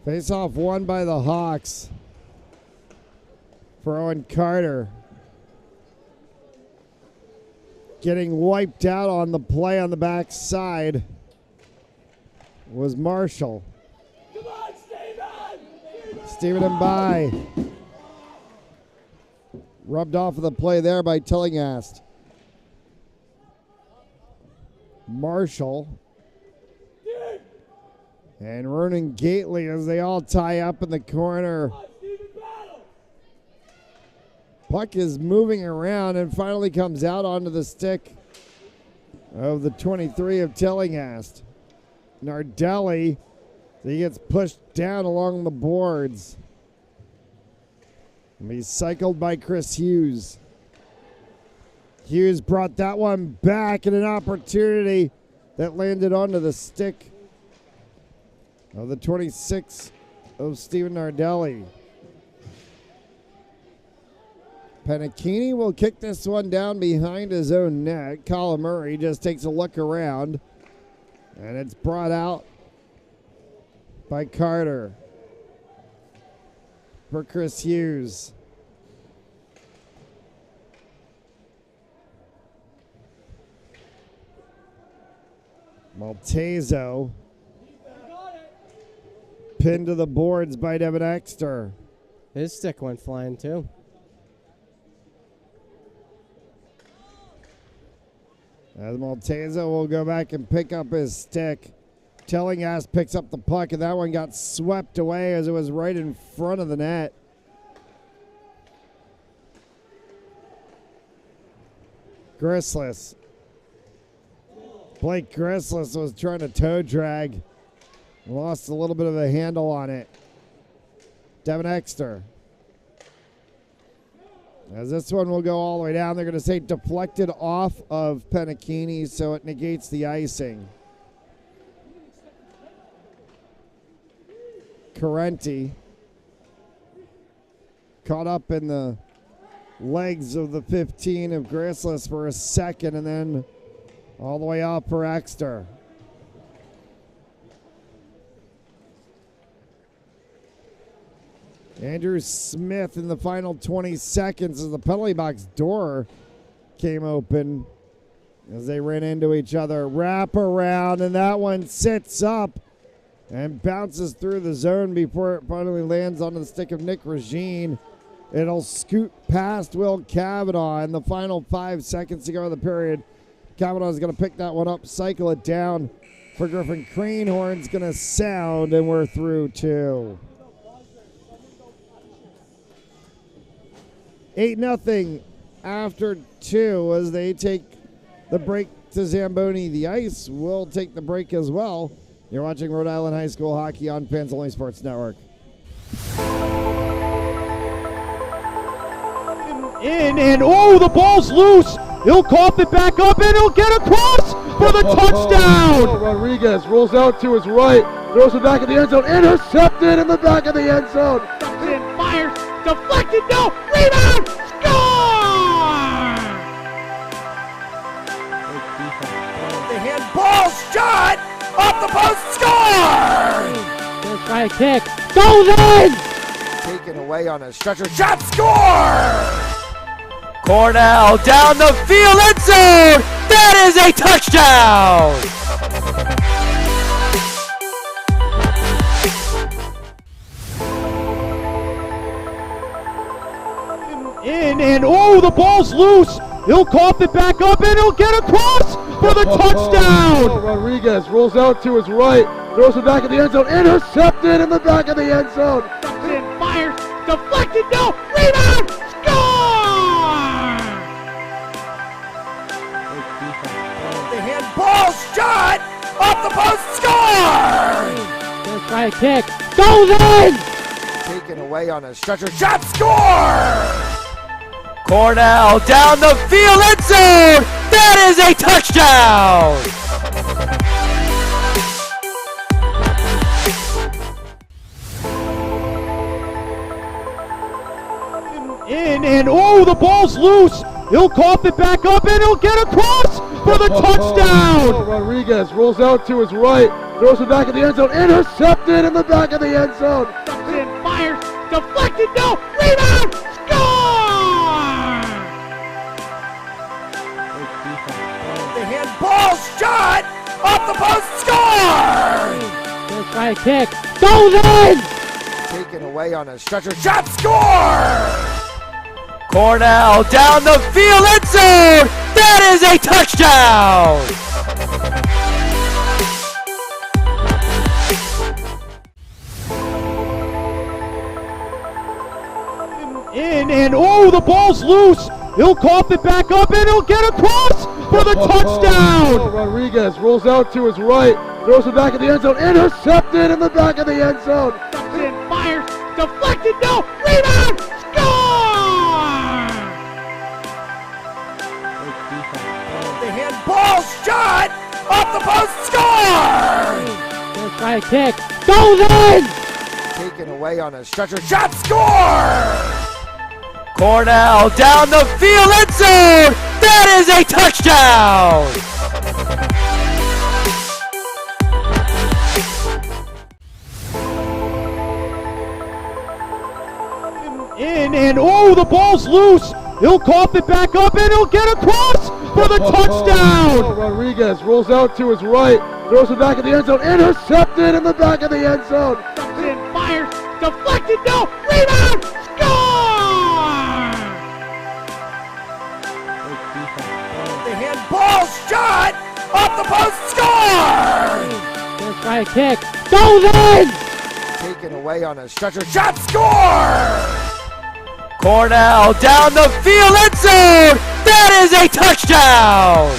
Face-off won by the Hawks for Owen Carter. Getting wiped out on the play on the back side was Marshall. Come on, Steven! Steven and by. Rubbed off of the play there by Tillingast. Marshall. And Ronan Gately as they all tie up in the corner. Puck is moving around and finally comes out onto the stick of the 23 of Tillingast. Nardelli, he gets pushed down along the boards. And he's cycled by Chris Hughes. Hughes brought that one back and an opportunity that landed onto the stick of the 26 of Stephen Nardelli. Panacchini will kick this one down behind his own net. Colin Murray just takes a look around, and it's brought out by Carter for Chris Hughes. Maltezo pinned to the boards by Devin Exter. His stick went flying, too. As Maltezo will go back and pick up his stick. Tillingast picks up the puck, and that one got swept away as it was right in front of the net. Grislis. Blake Grislis was trying to toe drag. Lost a little bit of a handle on it. Devin Exter. As this one will go all the way down, they're going to say deflected off of Panacchini, so it negates the icing. Carenti caught up in the legs of the 15 of Grislis for a second, and then all the way off for Exter. Andrew Smith in the final 20 seconds as the penalty box door came open as they ran into each other. Wrap around, and that one sits up and bounces through the zone before it finally lands on the stick of Nick Regine. It'll scoot past Will Kavanaugh in the final 5 seconds to go in the period. Kavanaugh is going to pick that one up, cycle it down for Griffin Crane. Horn's going to sound, and we're through 2. 8-0 after 2 as they take the break to Zamboni. The ice will take the break as well. You're watching Rhode Island High School hockey on Fans Only Sports Network. And oh, the ball's loose. He'll cough it back up, and he'll get across for the touchdown. Rodriguez rolls out to his right, throws it back in the end zone, intercepted in the back of the end zone. And fires, deflected, no, rebound, score! The handball shot off the post, score! Gonna try a kick. Goes in! Taken away on a stretcher, shot, score! Cornell down the field, end zone! That is a touchdown! And oh, the ball's loose. He'll cough it back up, and he'll get across for the touchdown. Rodriguez rolls out to his right, throws it back in the end zone, intercepted in the back of the end zone. And fires, deflected, no, rebound, score! The handball shot off the post, score! Gonna try a kick. Goes in! Taken away on a stretcher, shot, score! Cornell down the field, end zone! That is a touchdown! And oh, the ball's loose. He'll cough it back up, and he'll get across for the touchdown. Rodriguez rolls out to his right, throws it back in the end zone, intercepted in the back of the end zone. And fires, deflected, no, rebound, score! The handball shot off the post, score! Gonna try a kick. Goes in! Taken away on a stretcher, shot, score! Cornell down the field, end zone! That is a touchdown! And oh, the ball's loose. He'll cough it back up, and he'll get across for the touchdown. Rodriguez rolls out to his right, throws it back in the end zone, intercepted in the back of the end zone. And fires, deflected, no, rebound, score! The handball shot off the post, score! Gonna try a kick. Goes in! Taken away on a stretcher, shot, score! Cornell down the field, end zone! That is a touchdown! And oh, the ball's loose. He'll cough it back up, and he'll get across for the touchdown. Rodriguez rolls out to his right, throws it back in the end zone, intercepted in the back of the end zone. And fires, deflected, no, rebound, score! The handball shot off the post, score! Gonna try a kick. Goes in! Taken away on a stretcher, shot, score! Cornell down the field, end zone! That is a touchdown!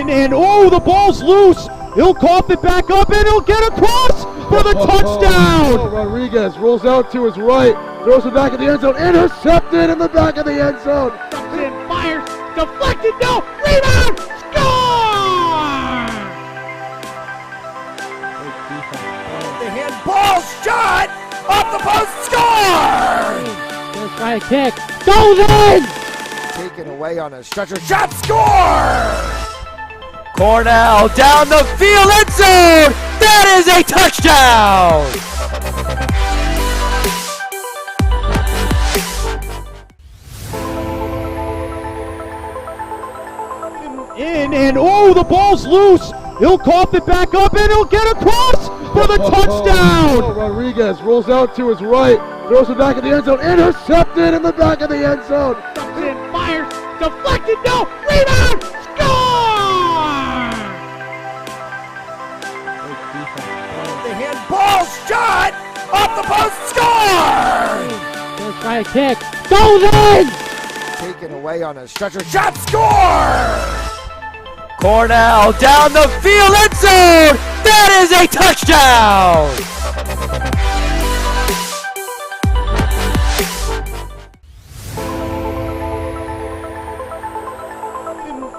And oh, the ball's loose. He'll cough it back up, and he'll get across for the touchdown. Rodriguez rolls out to his right, throws it back in the end zone, intercepted in the back of the end zone. And fires, deflected, no, rebound, score! The handball shot off the post, score! Gonna try a kick. Goes in! Taken away on a stretcher, shot, score! Cornell down the field, end zone! That is a touchdown! And oh, the ball's loose. He'll cough it back up, and he'll get across for the touchdown. Rodriguez rolls out to his right, throws it back in the end zone, intercepted in the back of the end zone. And fires, deflected, no, rebound, score! The handball shot off the post, score! First try kick, goes in! Taken away on a stretcher, shot, score! Cornell down the field, end zone! That is a touchdown!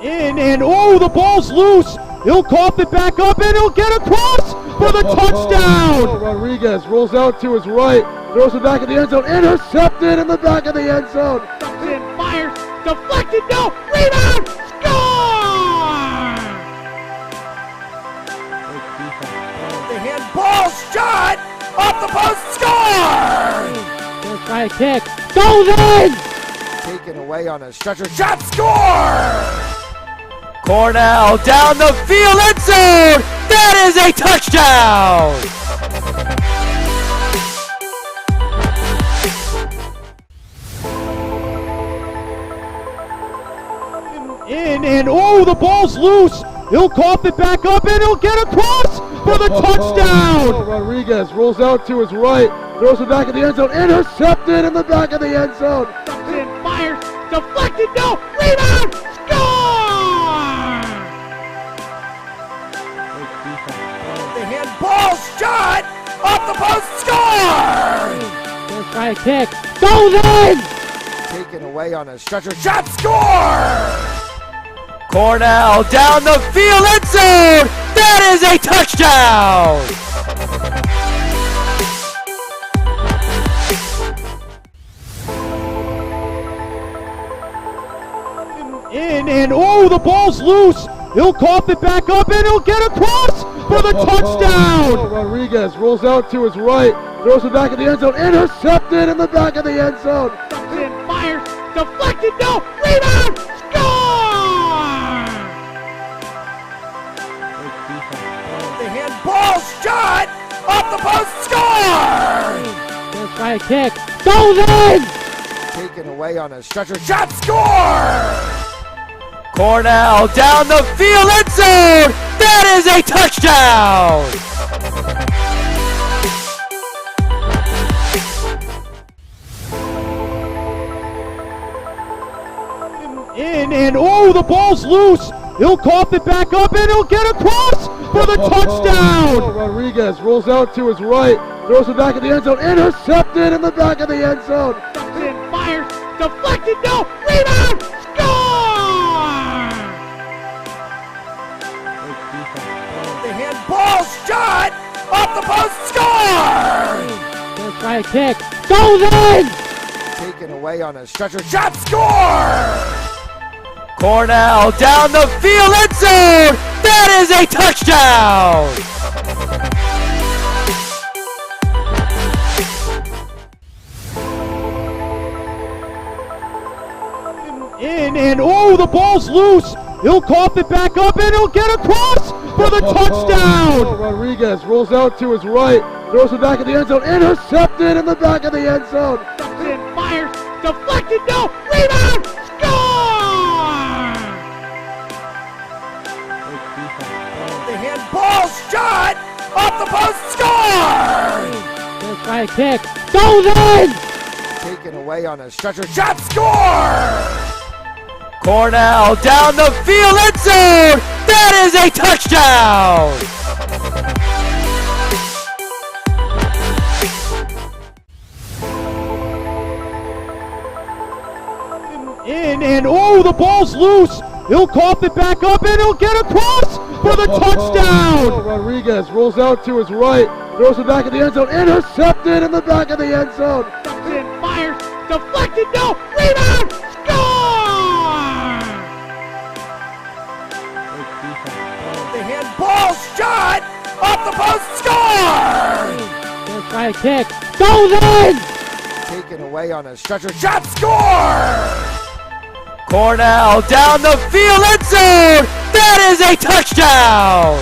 In, and oh, the ball's loose. He'll cough it back up, and he'll get across for the touchdown. Rodriguez rolls out to his right, throws it back in the end zone, intercepted in the back of the end zone. And fires, deflected, no, rebound, score! The handball shot, off the post, score! First try kick, goes in! Taken away on a stretcher, shot, score! Cornell down the field, end zone! That is a touchdown! In, and oh, the ball's loose. He'll cough it back up, and he'll get across for the touchdown. Rodriguez rolls out to his right, throws it back in the end zone, intercepted in the back of the end zone. And fires, deflected, no, rebound, score! The handball shot, off the post, score! First try kick, goes in! Taken away on a stretcher, shot, score! Cornell down the field, end zone! That is a touchdown! In, and oh, the ball's loose. He'll cough it back up, and he'll get across for the touchdown. Rodriguez rolls out to his right, throws it back in the end zone, intercepted in the back of the end zone. And fires, deflected, no, rebound, score! The handball shot, off the post, score! First try kick, goes in! Taken away on a stretcher, shot, score! Cornell down the field, end zone! That is a touchdown! In, and oh, the ball's loose. He'll cough it back up, and he'll get across for the touchdown. Rodriguez rolls out to his right, throws it back in the end zone, intercepted in the back of the end zone. And fires, deflected, no, rebound, score! The handball shot, off the post, score! First try kick, goes in! Taken away on a stretcher, shot, score! Cornell down the field, end zone! That is a touchdown! In, and oh, the ball's loose. He'll cough it back up, and he'll get across for the touchdown. Rodriguez rolls out to his right, throws it back in the end zone, intercepted in the back of the end zone. And fires, deflected, no, rebound, score! The handball shot, off the post, score! First try kick, goes in! Taken away on a stretcher, shot, score! Cornell down the field, end zone! That is a touchdown! In, and oh, the ball's loose. He'll cough it back up, and he'll get across for the touchdown. Rodriguez rolls out to his right, throws it back in the end zone, intercepted in the back of the end zone. And fires, deflected, no, rebound, score! The handball shot, off the post, score! First try kick, goes in! Taken away on a stretcher, shot, score! Cornell down the field, end zone! That is a touchdown!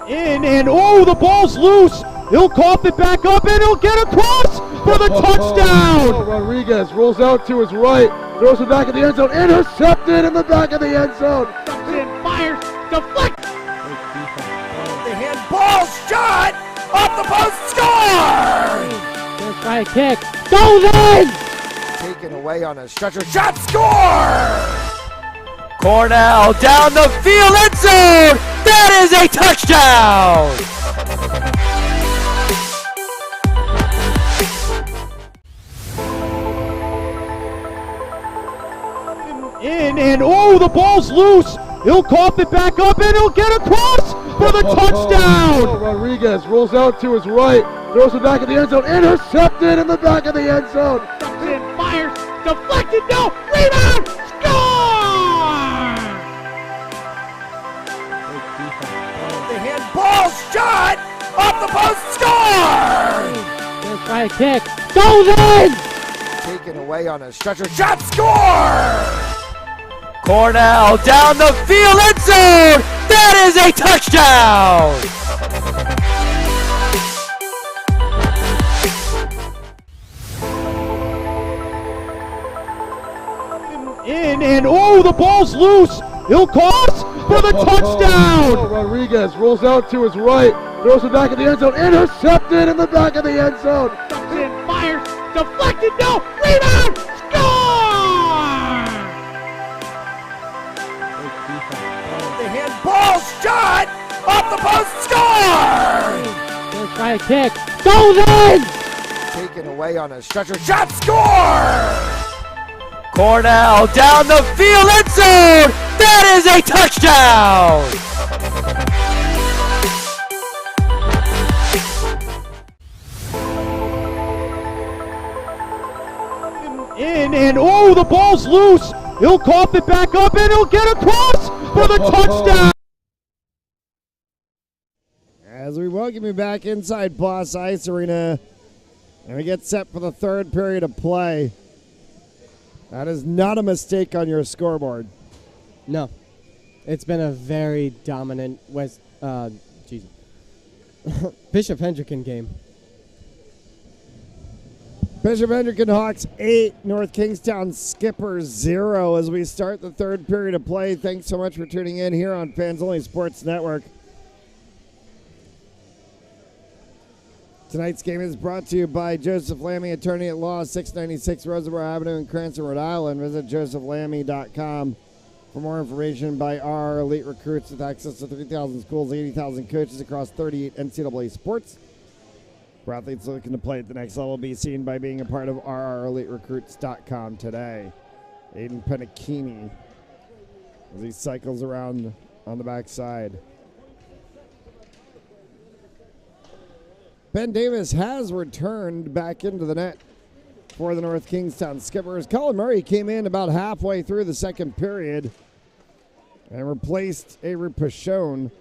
In, and oh, the ball's loose. He'll cough it back up, and he'll get across for the touchdown. Rodriguez rolls out to his right, Throws it back in the end zone. Intercepted in the back of the end zone. Fires, deflect. The handball shot off the post, score! Gonna try a kick. Goes in! Taken away on a stretcher, shot, score! Cornell down the field, end zone! That is a touchdown! In and oh, the ball's loose. He'll cough it back up and he'll get across for the touchdown. Rodriguez rolls out to his right. Throws it back in the end zone. Intercepted in the back of the end zone. Fires, deflected, no, rebound, score! The handball shot off the post, score! Gonna try a kick. Goes in! Taken away on a stretcher, shot, score! Cornell down the field, end zone! That is a touchdown! In and oh, the ball's loose. He'll cross for the touchdown. Rodriguez rolls out to his right. Throws it back in the end zone. Intercepted in the back of the end zone. Fires, deflected, no, rebound, score! The handball shot off the post, score! Gonna try a kick. Goes in! Taken away on a stretcher, shot, score! Cornell down the field, end zone! That is a touchdown! In and oh, the ball's loose. He'll cough it back up and he'll get across for the touchdown. As we welcome you back inside Boss Ice Arena, and we get set for the third period of play. That is not a mistake on your scoreboard. No. It's been a very dominant Bishop Hendricken game. Bishop Hendricken Hawks 8, North Kingstown Skippers 0 as we start the third period of play. Thanks so much for tuning in here on Fans Only Sports Network. Tonight's game is brought to you by Joseph Lammy, attorney at law, 696 Reservoir Avenue in Cranston, Rhode Island. Visit josephlammy.com for more information by our elite recruits with access to 3,000 schools, 80,000 coaches across 38 NCAA sports. For athletes looking to play at the next level, be seen by being a part of rreliterecruits.com today. Aiden Penacchini as he cycles around on the backside. Ben Davis has returned back into the net for the North Kingstown Skippers. Colin Murray came in about halfway through the second period and replaced Avery Pashone.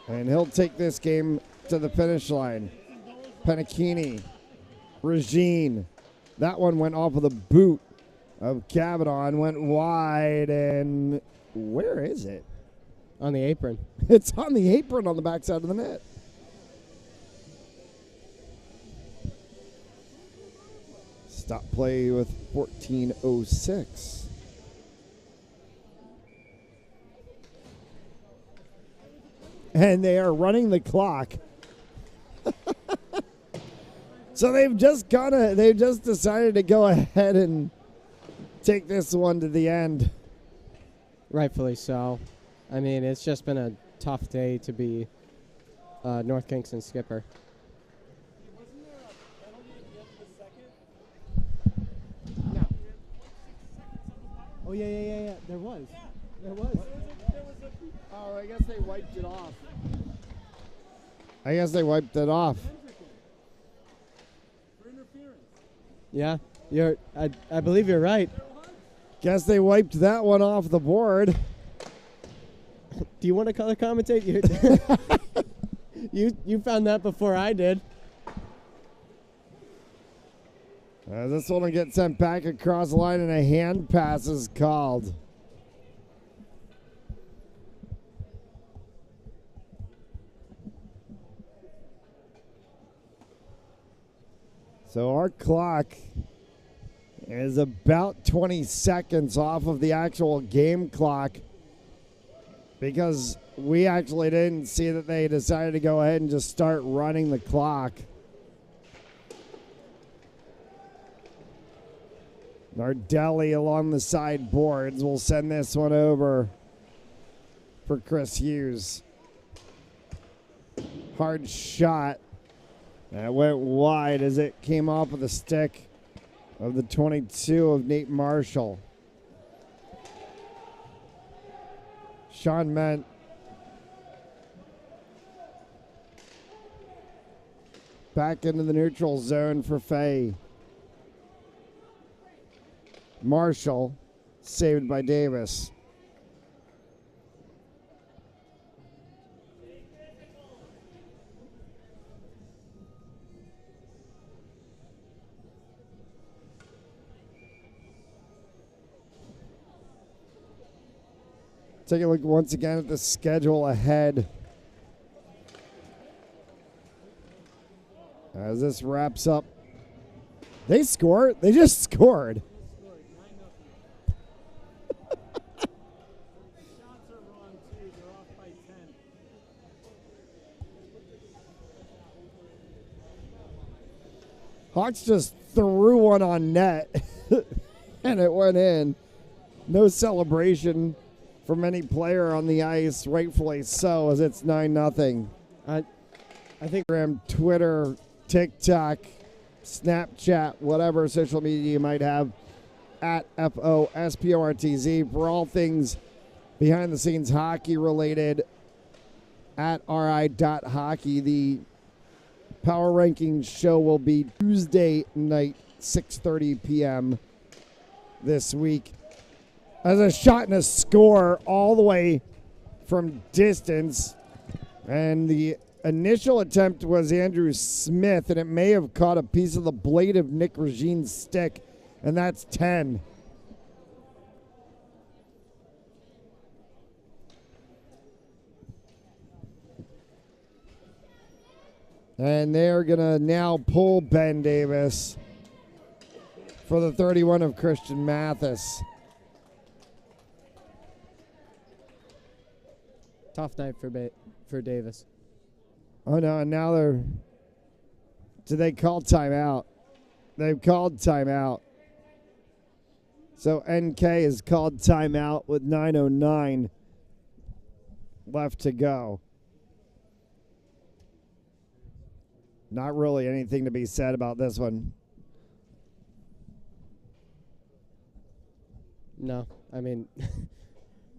And he'll take this game to the finish line. Penacchini, Regine. That one went off of the boot of Cavanaugh and went wide. And where is it? On the apron. It's on the apron on the backside of the net. Stop play with 14:06. And they are running the clock. So they've just decided to go ahead and take this one to the end. Rightfully so. I mean, it's just been a tough day to be North Kingston skipper. Oh, yeah. There was. Oh, I guess they wiped it off. Yeah, I believe you're right. Guess they wiped that one off the board. Do you want to color commentate? You found that before I did. This one will get sent back across the line and a hand pass is called. So our clock is about 20 seconds off of the actual game clock because we actually didn't see that they decided to go ahead and just start running the clock. Nardelli along the side boards will send this one over for Chris Hughes. Hard shot. That went wide as it came off of the stick of the 22 of Nate Marshall. Sean Ment back into the neutral zone for Fay. Marshall saved by Davis. Take a look once again at the schedule ahead. As this wraps up. They scored. They just scored. Hawks just threw one on net, and it went in. No celebration from any player on the ice, rightfully so, as it's 9-0. I think Twitter, TikTok, Snapchat, whatever social media you might have, at FOSPORTZ for all things behind-the-scenes hockey-related, at RI.hockey. The Power Rankings show will be Tuesday night, 6:30 p.m. this week. As a shot and a score all the way from distance. And the initial attempt was Andrew Smith, and it may have caught a piece of the blade of Nick Regine's stick, and that's 10. And they're going to now pull Ben Davis for the 31 of Christian Mathis. tough night for Davis. Oh, no, and now did they call timeout? They've called timeout. So NK has called timeout with 9:09 left to go. Not really anything to be said about this one. No, I mean,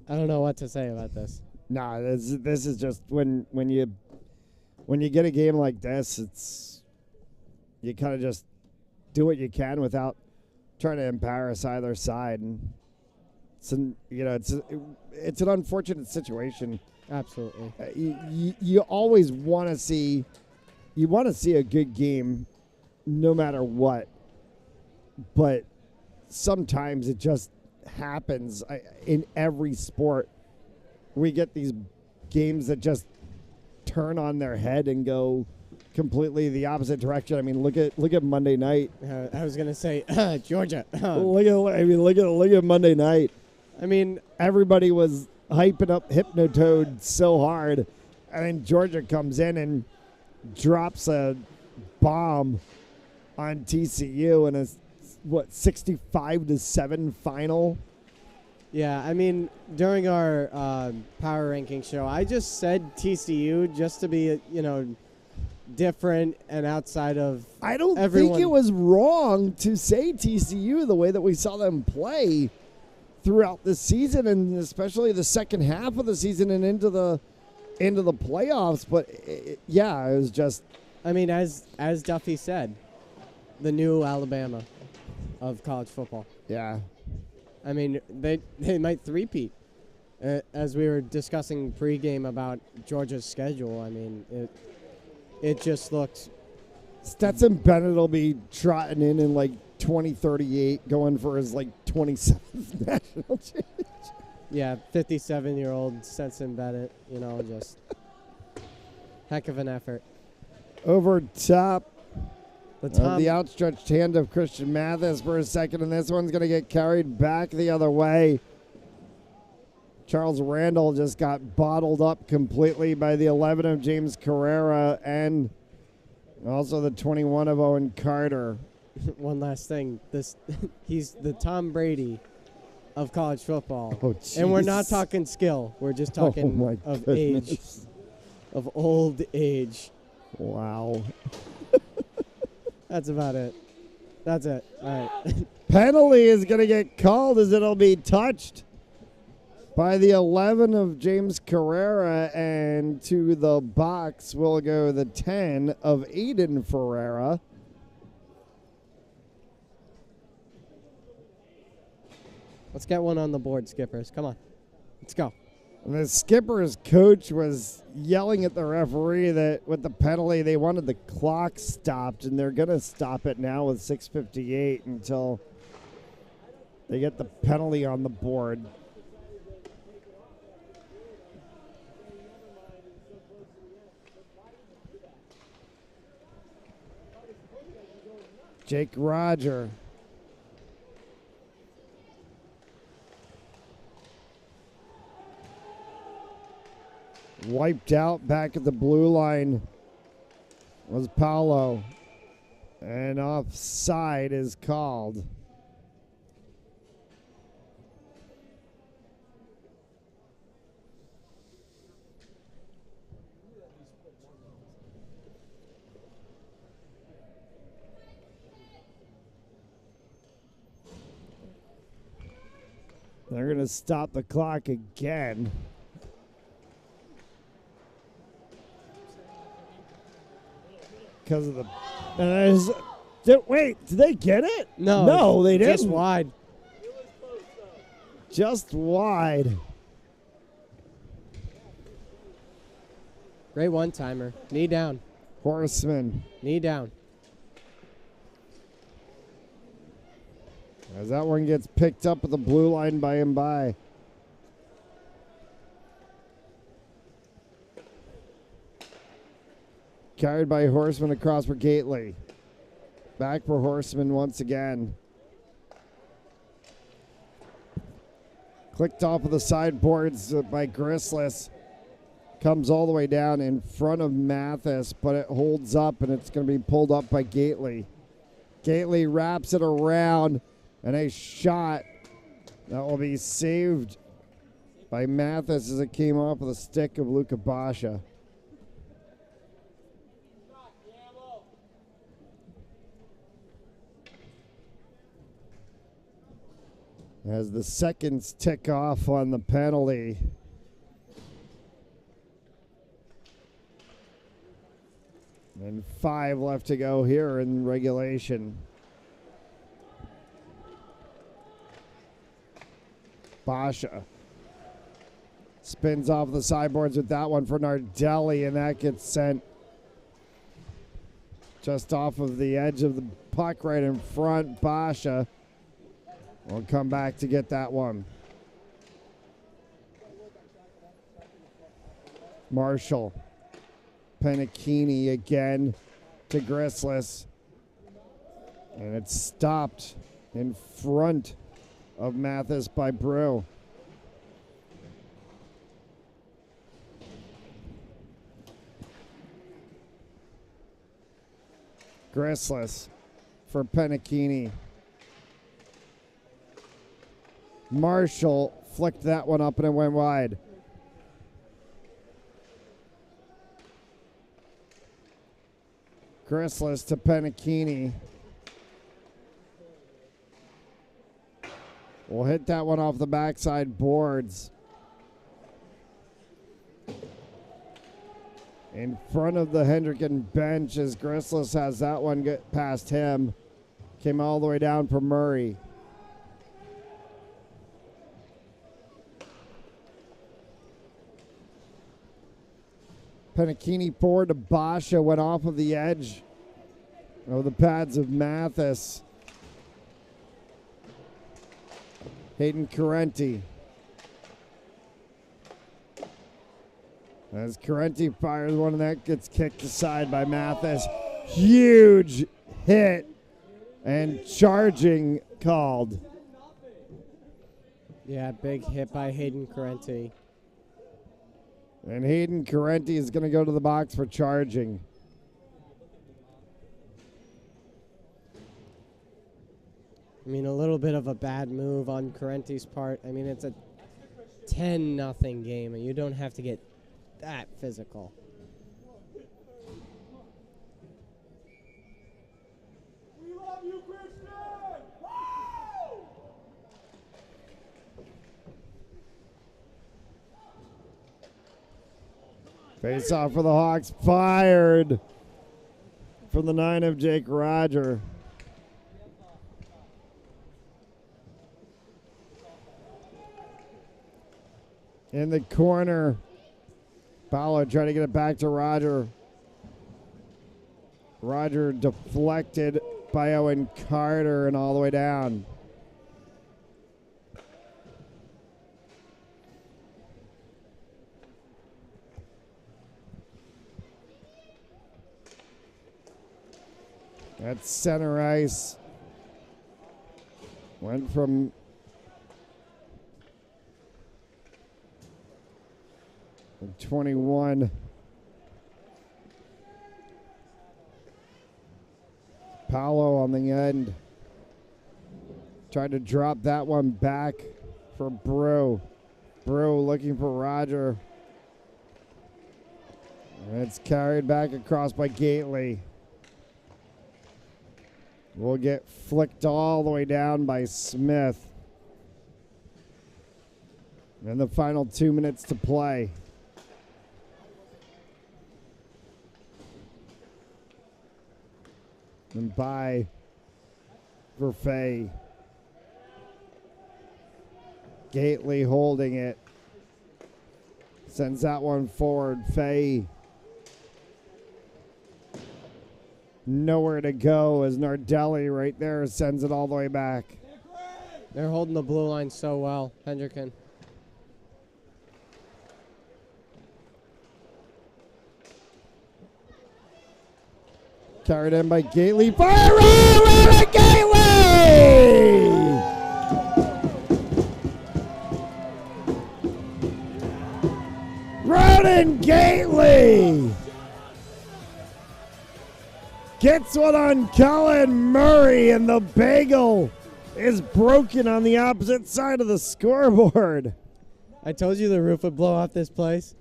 I don't know what to say about this. Nah, this is just when you get a game like this, you kind of just do what you can without trying to embarrass either side, and it's an unfortunate situation. Absolutely. You always want to see a good game, no matter what, but sometimes it just happens in every sport. We get these games that just turn on their head and go completely the opposite direction. I mean, look at Monday night. I was gonna say Georgia. Look at Monday night. I mean, everybody was hyping up Hypnotoad so hard, and then Georgia comes in and drops a bomb on TCU in a 65-7 final. Yeah, I mean, during our power ranking show, I just said TCU just to be, different and outside of I don't everyone. think it was wrong to say TCU the way that we saw them play throughout the season, and especially the second half of the season and into the playoffs. But it was just. I mean, as Duffy said, the new Alabama of college football. Yeah. I mean, they might three-peat. As we were discussing pregame about Georgia's schedule, I mean, it just looks. Stetson Bennett will be trotting in like 2038, going for his 27th national championship. Yeah, 57-year-old Stetson Bennett, just heck of an effort. Over top, The outstretched hand of Christian Mathis for a second, and this one's going to get carried back the other way. Charles Randall just got bottled up completely by the 11 of James Carrera and also the 21 of Owen Carter. One last thing. He's the Tom Brady of college football. Oh, and we're jeez. not talking skill. We're just talking my of goodness. age. Of old age. Wow. That's about it. That's it. All right. Penalty is going to get called as it'll be touched by the 11 of James Carrera, and to the box will go the 10 of Aiden Ferreira. Let's get one on the board, Skippers. Come on. Let's go. And the Skipper's coach was yelling at the referee that with the penalty, they wanted the clock stopped, and they're going to stop it now with 6:58 until they get the penalty on the board. Jake Roger. Wiped out back at the blue line was Paolo. And offside is called. They're going to stop the clock again. Because of the... wait, did they get it? No, they didn't. Just wide. Just wide. Great one-timer. Knee down. Horseman. Knee down. As that one gets picked up at the blue line by and by. Carried by Horseman across for Gately. Back for Horseman once again. Clicked off of the sideboards by Grislis. Comes all the way down in front of Mathis, but it holds up and it's going to be pulled up by Gately. Gately wraps it around, and a shot that will be saved by Mathis as it came off of the stick of Luca Basha. As the seconds tick off on the penalty. And 5 left to go here in regulation. Basha spins off the sideboards with that one for Nardelli, and that gets sent just off of the edge of the puck right in front. Basha will come back to get that one. Marshall. Penachini again to Grislis. And it's stopped in front of Mathis by Brew. Grislis for Penachini. Marshall flicked that one up and it went wide. Grislis to Penachini. We'll hit that one off the backside boards. In front of the Hendricken bench as Grislis has that one get past him. Came all the way down for Murray. Penachini forward to Basha, went off of the edge of the pads of Mathis. Hayden Carenti. As Carenti fires one, and that gets kicked aside by Mathis. Huge hit and charging called. Yeah, big hit by Hayden Carenti. And Hayden Carenti is going to go to the box for charging. I mean, a little bit of a bad move on Carenti's part. I mean, it's a 10-0 game, and you don't have to get that physical. We love you, Christian! Woo! Face off for the Hawks. Fired from the 9 of Jake Roger. In the corner, Paolo trying to get it back to Roger. Roger deflected by Owen Carter and all the way down. That's center ice. Went from from 21. Paolo on the end. Tried to drop that one back for Brew. Brew looking for Roger. And it's carried back across by Gately. Will get flicked all the way down by Smith. And the final 2 minutes to play. And by for Fay. Gately holding it. Sends that one forward. Fay nowhere to go as Nardelli right there sends it all the way back. They're holding the blue line so well, Hendricken. Carried in by Gately. Fire over Gately! Ronan Gately gets one on Colin Murray, and the bagel is broken on the opposite side of the scoreboard. I told you the roof would blow off this place.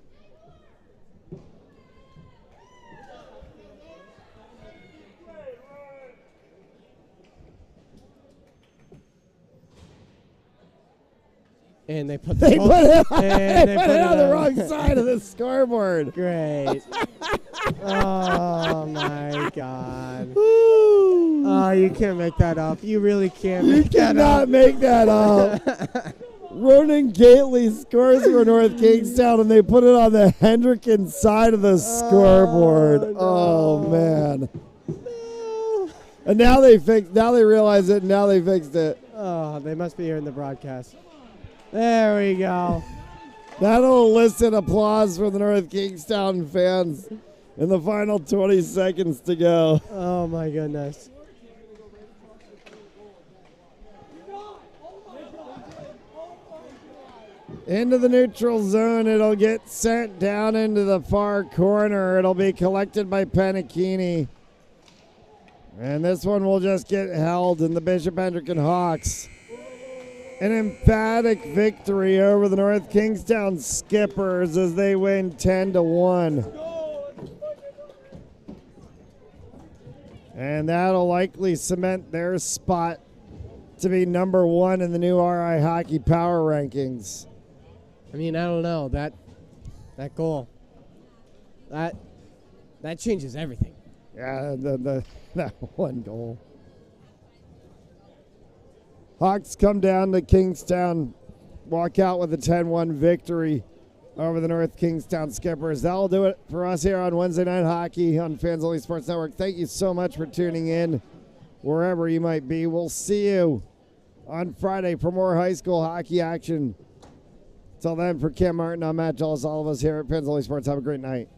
And they put They put it on on the wrong side of the scoreboard. Great. Oh my God. Oh, you can't make that up. You really can't You make that cannot up. make that up. Ronan Gately scores for North Kingstown, and they put it on the Hendricken side of the scoreboard. no. Oh man. No. And now they realize it, and now they fixed it. Oh, they must be hearing the broadcast. There we go. That'll elicit applause from the North Kingstown fans in the final 20 seconds to go. Oh my goodness. Into the neutral zone, it'll get sent down into the far corner. It'll be collected by Panichini. And this one will just get held in the Bishop Hendricken Hawks. An emphatic victory over the North Kingstown Skippers as they win 10-1. And that'll likely cement their spot to be number 1 in the new RI Hockey Power Rankings. I mean, I don't know. That goal. That changes everything. Yeah, that one goal. Hawks come down to Kingstown, walk out with a 10-1 victory over the North Kingstown Skippers. That'll do it for us here on Wednesday Night Hockey on Fans Only Sports Network. Thank you so much for tuning in wherever you might be. We'll see you on Friday for more high school hockey action. Till then, for Cam Martin, I'm Matt Jellis, all of us here at Fans Only Sports. Have a great night.